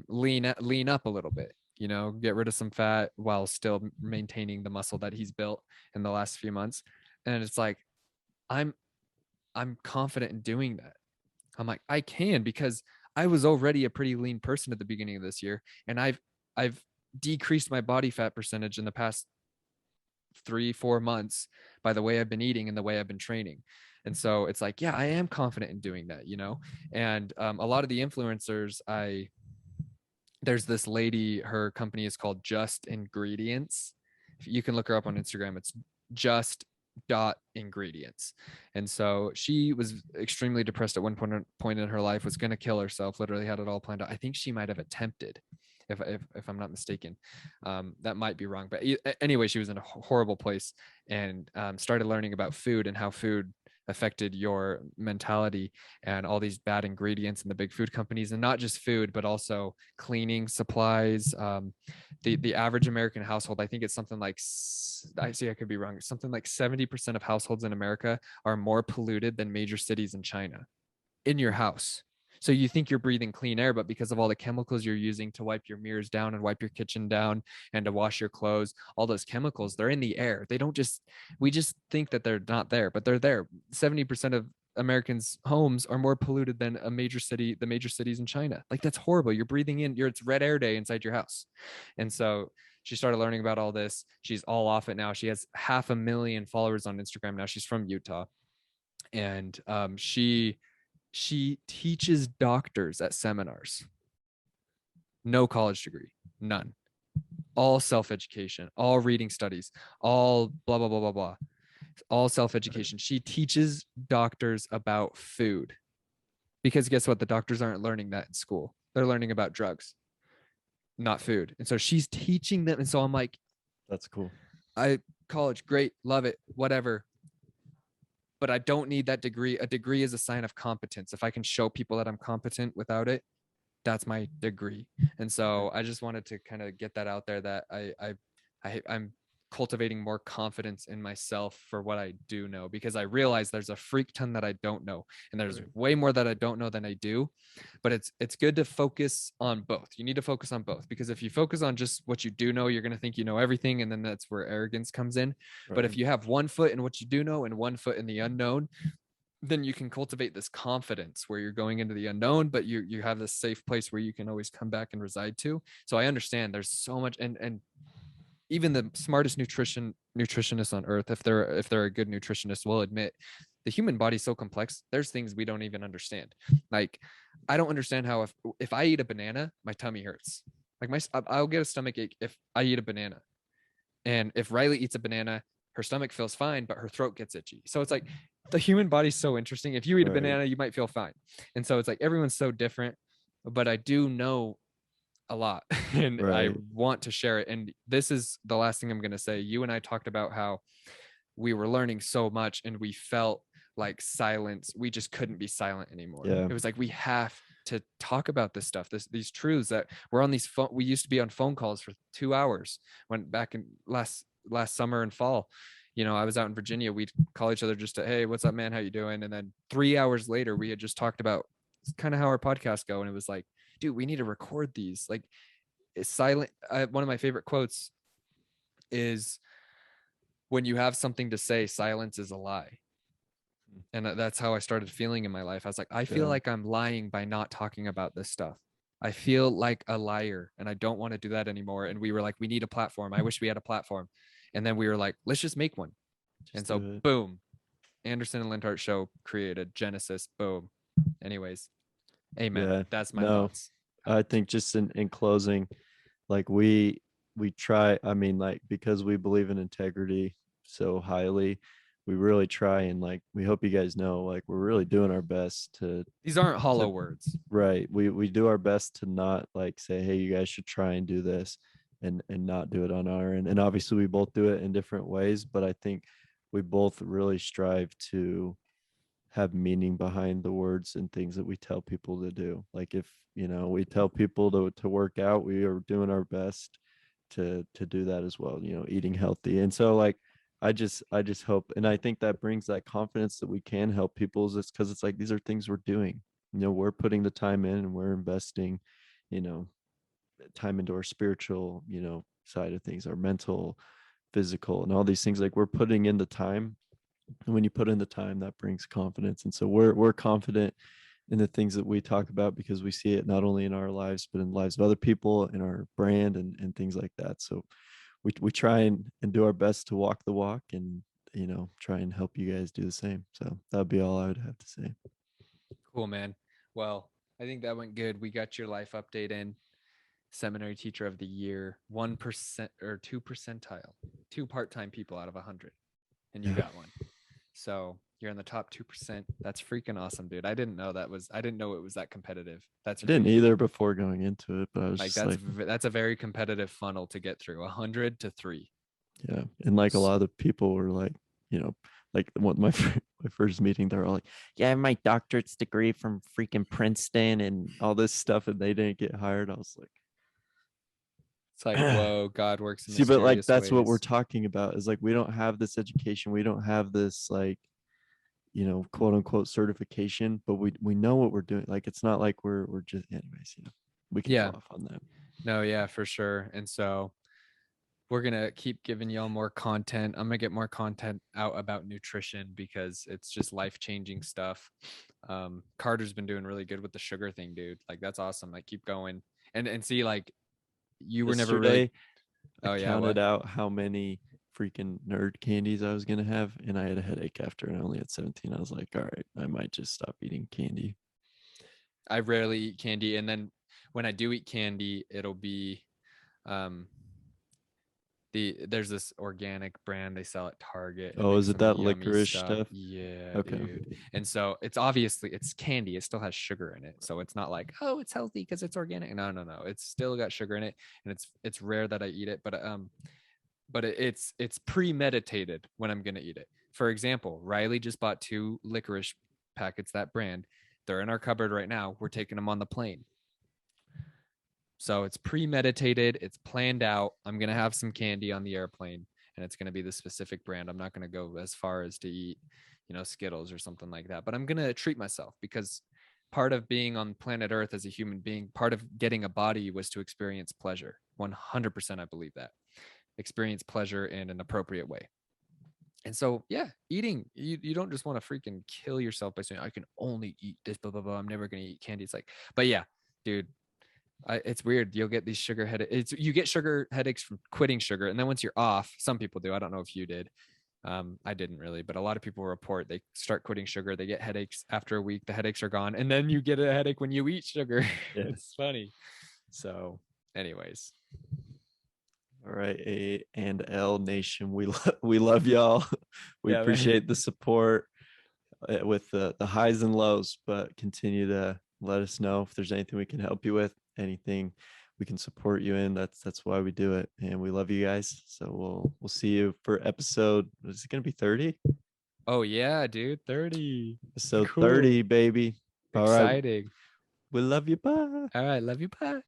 lean up a little bit, get rid of some fat while still maintaining the muscle that he's built in the last few months. And it's like, I'm confident in doing that. I'm like, I can, because I was already a pretty lean person at the beginning of this year, and I've decreased my body fat percentage in the past 3-4 months by the way I've been eating and the way I've been training. And so it's like, yeah, I am confident in doing that, and a lot of the influencers, there's this lady, her company is called Just Ingredients. You can look her up on Instagram. It's just dot ingredients. And so she was extremely depressed at one point in her life, was going to kill herself, literally had it all planned out. I think she might have attempted, if I'm not mistaken. That might be wrong, but anyway, she was in a horrible place, and started learning about food and how food affected your mentality, and all these bad ingredients in the big food companies, and not just food, but also cleaning supplies. The average American household, I think it's something like, I could be wrong, something like 70% of households in America are more polluted than major cities in China in your house. So you think you're breathing clean air, but because of all the chemicals you're using to wipe your mirrors down and wipe your kitchen down and to wash your clothes, all those chemicals, they're in the air. They don't just, we just think that they're not there, but they're there. 70% of Americans' homes are more polluted than the major cities in China. Like, that's horrible. You're breathing in, it's red air day inside your house. And so she started learning about all this. She's all off it now. She has 500,000 followers on Instagram now. She's from Utah. And she teaches doctors at seminars. No college degree, none. All self-education, all reading studies, all blah, blah, blah, blah, blah. All self-education. She teaches doctors about food, because guess what? The doctors aren't learning that in school. They're learning about drugs, not food. And so she's teaching them. And so I'm like, that's cool. College, great, love it, whatever. But I don't need that degree. A degree is a sign of competence. If I can show people that I'm competent without it, that's my degree. And so I just wanted to kind of get that out there, that I'm cultivating more confidence in myself for what I do know, because I realize there's a freak ton that I don't know, and there's way more that I don't know than I do. But it's good to focus on both. You need to focus on both, because if you focus on just what you do know, you're going to think you know everything, and then that's where arrogance comes in. Right. But if you have one foot in what you do know and one foot in the unknown, then you can cultivate this confidence where you're going into the unknown, but you have this safe place where you can always come back and reside to. So I understand there's so much, and even the smartest nutritionists on earth, if they're a good nutritionist, will admit the human body is so complex. There's things we don't even understand. Like, I don't understand how if I eat a banana, my tummy hurts. Like, I'll get a stomach ache if I eat a banana. And if Riley eats a banana, her stomach feels fine, but her throat gets itchy. So it's like, the human body's so interesting. If you eat a banana, you might feel fine. And so it's like, everyone's so different, but I do know a lot, and I want to share it. And this is the last thing I'm going to say. You and I talked about how we were learning so much, and we felt like silence. We just couldn't be silent anymore. It was like, we have to talk about this stuff, these truths that we're on these we used to be on phone calls for 2 hours when back in last summer and fall. I was out in Virginia. We'd call each other just to, hey, what's up, man? How you doing? And then 3 hours later, we had just talked about kind of how our podcasts go. And it was like, dude, we need to record these. Like, it's silent. One of my favorite quotes is, when you have something to say, silence is a lie. And that's how I started feeling in my life. I was like, I feel like I'm lying by not talking about this stuff. I feel like a liar, and I don't want to do that anymore. And we were like, we need a platform. I wish we had a platform. And then we were like, let's just make one. And so boom, Anderson and Lindhardt Show created, Genesis, boom. Anyways, amen. Yeah, that's my thoughts. I think just in closing, like we try, I mean, like, because we believe in integrity so highly, we really try, and like, we hope you guys know, like, we're really doing our best to, these aren't hollow words. Right. We do our best to not like say, hey, you guys should try and do this, and not do it on our end. And obviously we both do it in different ways, but I think we both really strive to have meaning behind the words and things that we tell people to do. Like, if we tell people to work out, we are doing our best to do that as well, eating healthy. And so, like, I just hope, and I think that brings that confidence that we can help people, is because it's like, these are things we're doing. We're putting the time in, and we're investing time into our spiritual side of things, our mental, physical, and all these things. Like, we're putting in the time, and when you put in the time, that brings confidence. And so we're confident in the things that we talk about, because we see it not only in our lives, but in the lives of other people, in our brand, and things like that. So we try and do our best to walk the walk, and you know, try and help you guys do the same. So that'd be all I would have to say. Cool, man. Well, I think that went good. We got your life update in. Seminary teacher of the year, 1% or 2%, 2 part-time people out of 100, and you got one. So you're in the top 2%. That's freaking awesome, dude. I didn't know it was that competitive. I didn't either before going into it, but I was like, just that's a very competitive funnel to get through, 100 to 3. Yeah, and like a lot of people were like, you know, like my first meeting, they're all like, yeah, I have my doctorate's degree from freaking Princeton and all this stuff, and they didn't get hired. I was like, it's like, whoa, God works in see, but like mysterious that's what we're ways. talking about, is like we don't have this education, we don't have this like, you know, quote unquote certification, but we know what we're doing. Like it's not like we're just, anyways, you know, we can go off on that. No, yeah, for sure. And so we're gonna keep giving y'all more content. I'm gonna get more content out about nutrition because it's just life-changing stuff. Carter's been doing really good with the sugar thing, dude. Like that's awesome. Like keep going. And see, like you were never really. I counted out how many freaking nerd candies I was gonna have, and I had a headache after, and I only had 17. I was like, all right, I might just stop eating candy. I rarely eat candy, and then when I do eat candy, it'll be there's this organic brand they sell at Target. Oh, is it that licorice stuff? Yeah, okay, dude. And so it's candy. It still has sugar in it, so it's not like, oh, it's healthy because it's organic. No. It's still got sugar in it, and it's rare that I eat it, but it's premeditated when I'm gonna eat it. For example, Riley just bought 2 licorice packets, that brand. They're in our cupboard right now. We're taking them on the plane. So it's premeditated, it's planned out. I'm going to have some candy on the airplane, and it's going to be the specific brand. I'm not going to go as far as to eat, you know, Skittles or something like that, but I'm going to treat myself, because part of being on planet Earth as a human being, part of getting a body was to experience pleasure. 100%. I believe that. Experience pleasure in an appropriate way. And so, yeah, eating, you don't just want to freaking kill yourself by saying, I can only eat this, blah, blah, blah. I'm never going to eat candy. It's like, but yeah, dude, it's weird. You'll get these sugar headaches. You get sugar headaches from quitting sugar. And then once you're off, some people do. I don't know if you did. I didn't really, but a lot of people report they start quitting sugar. They get headaches after a week. The headaches are gone. And then you get a headache when you eat sugar. Yeah. It's funny. So anyways. All right, A and L Nation, we love y'all. We appreciate the support with the highs and lows, but continue to let us know if there's anything we can help you with, anything we can support you in. That's why we do it, and we love you guys. So we'll see you for episode. Is it gonna be 30? Oh yeah, dude, 30. So cool. 30, baby. Exciting. All right. We love you. Bye. All right, love you. Bye.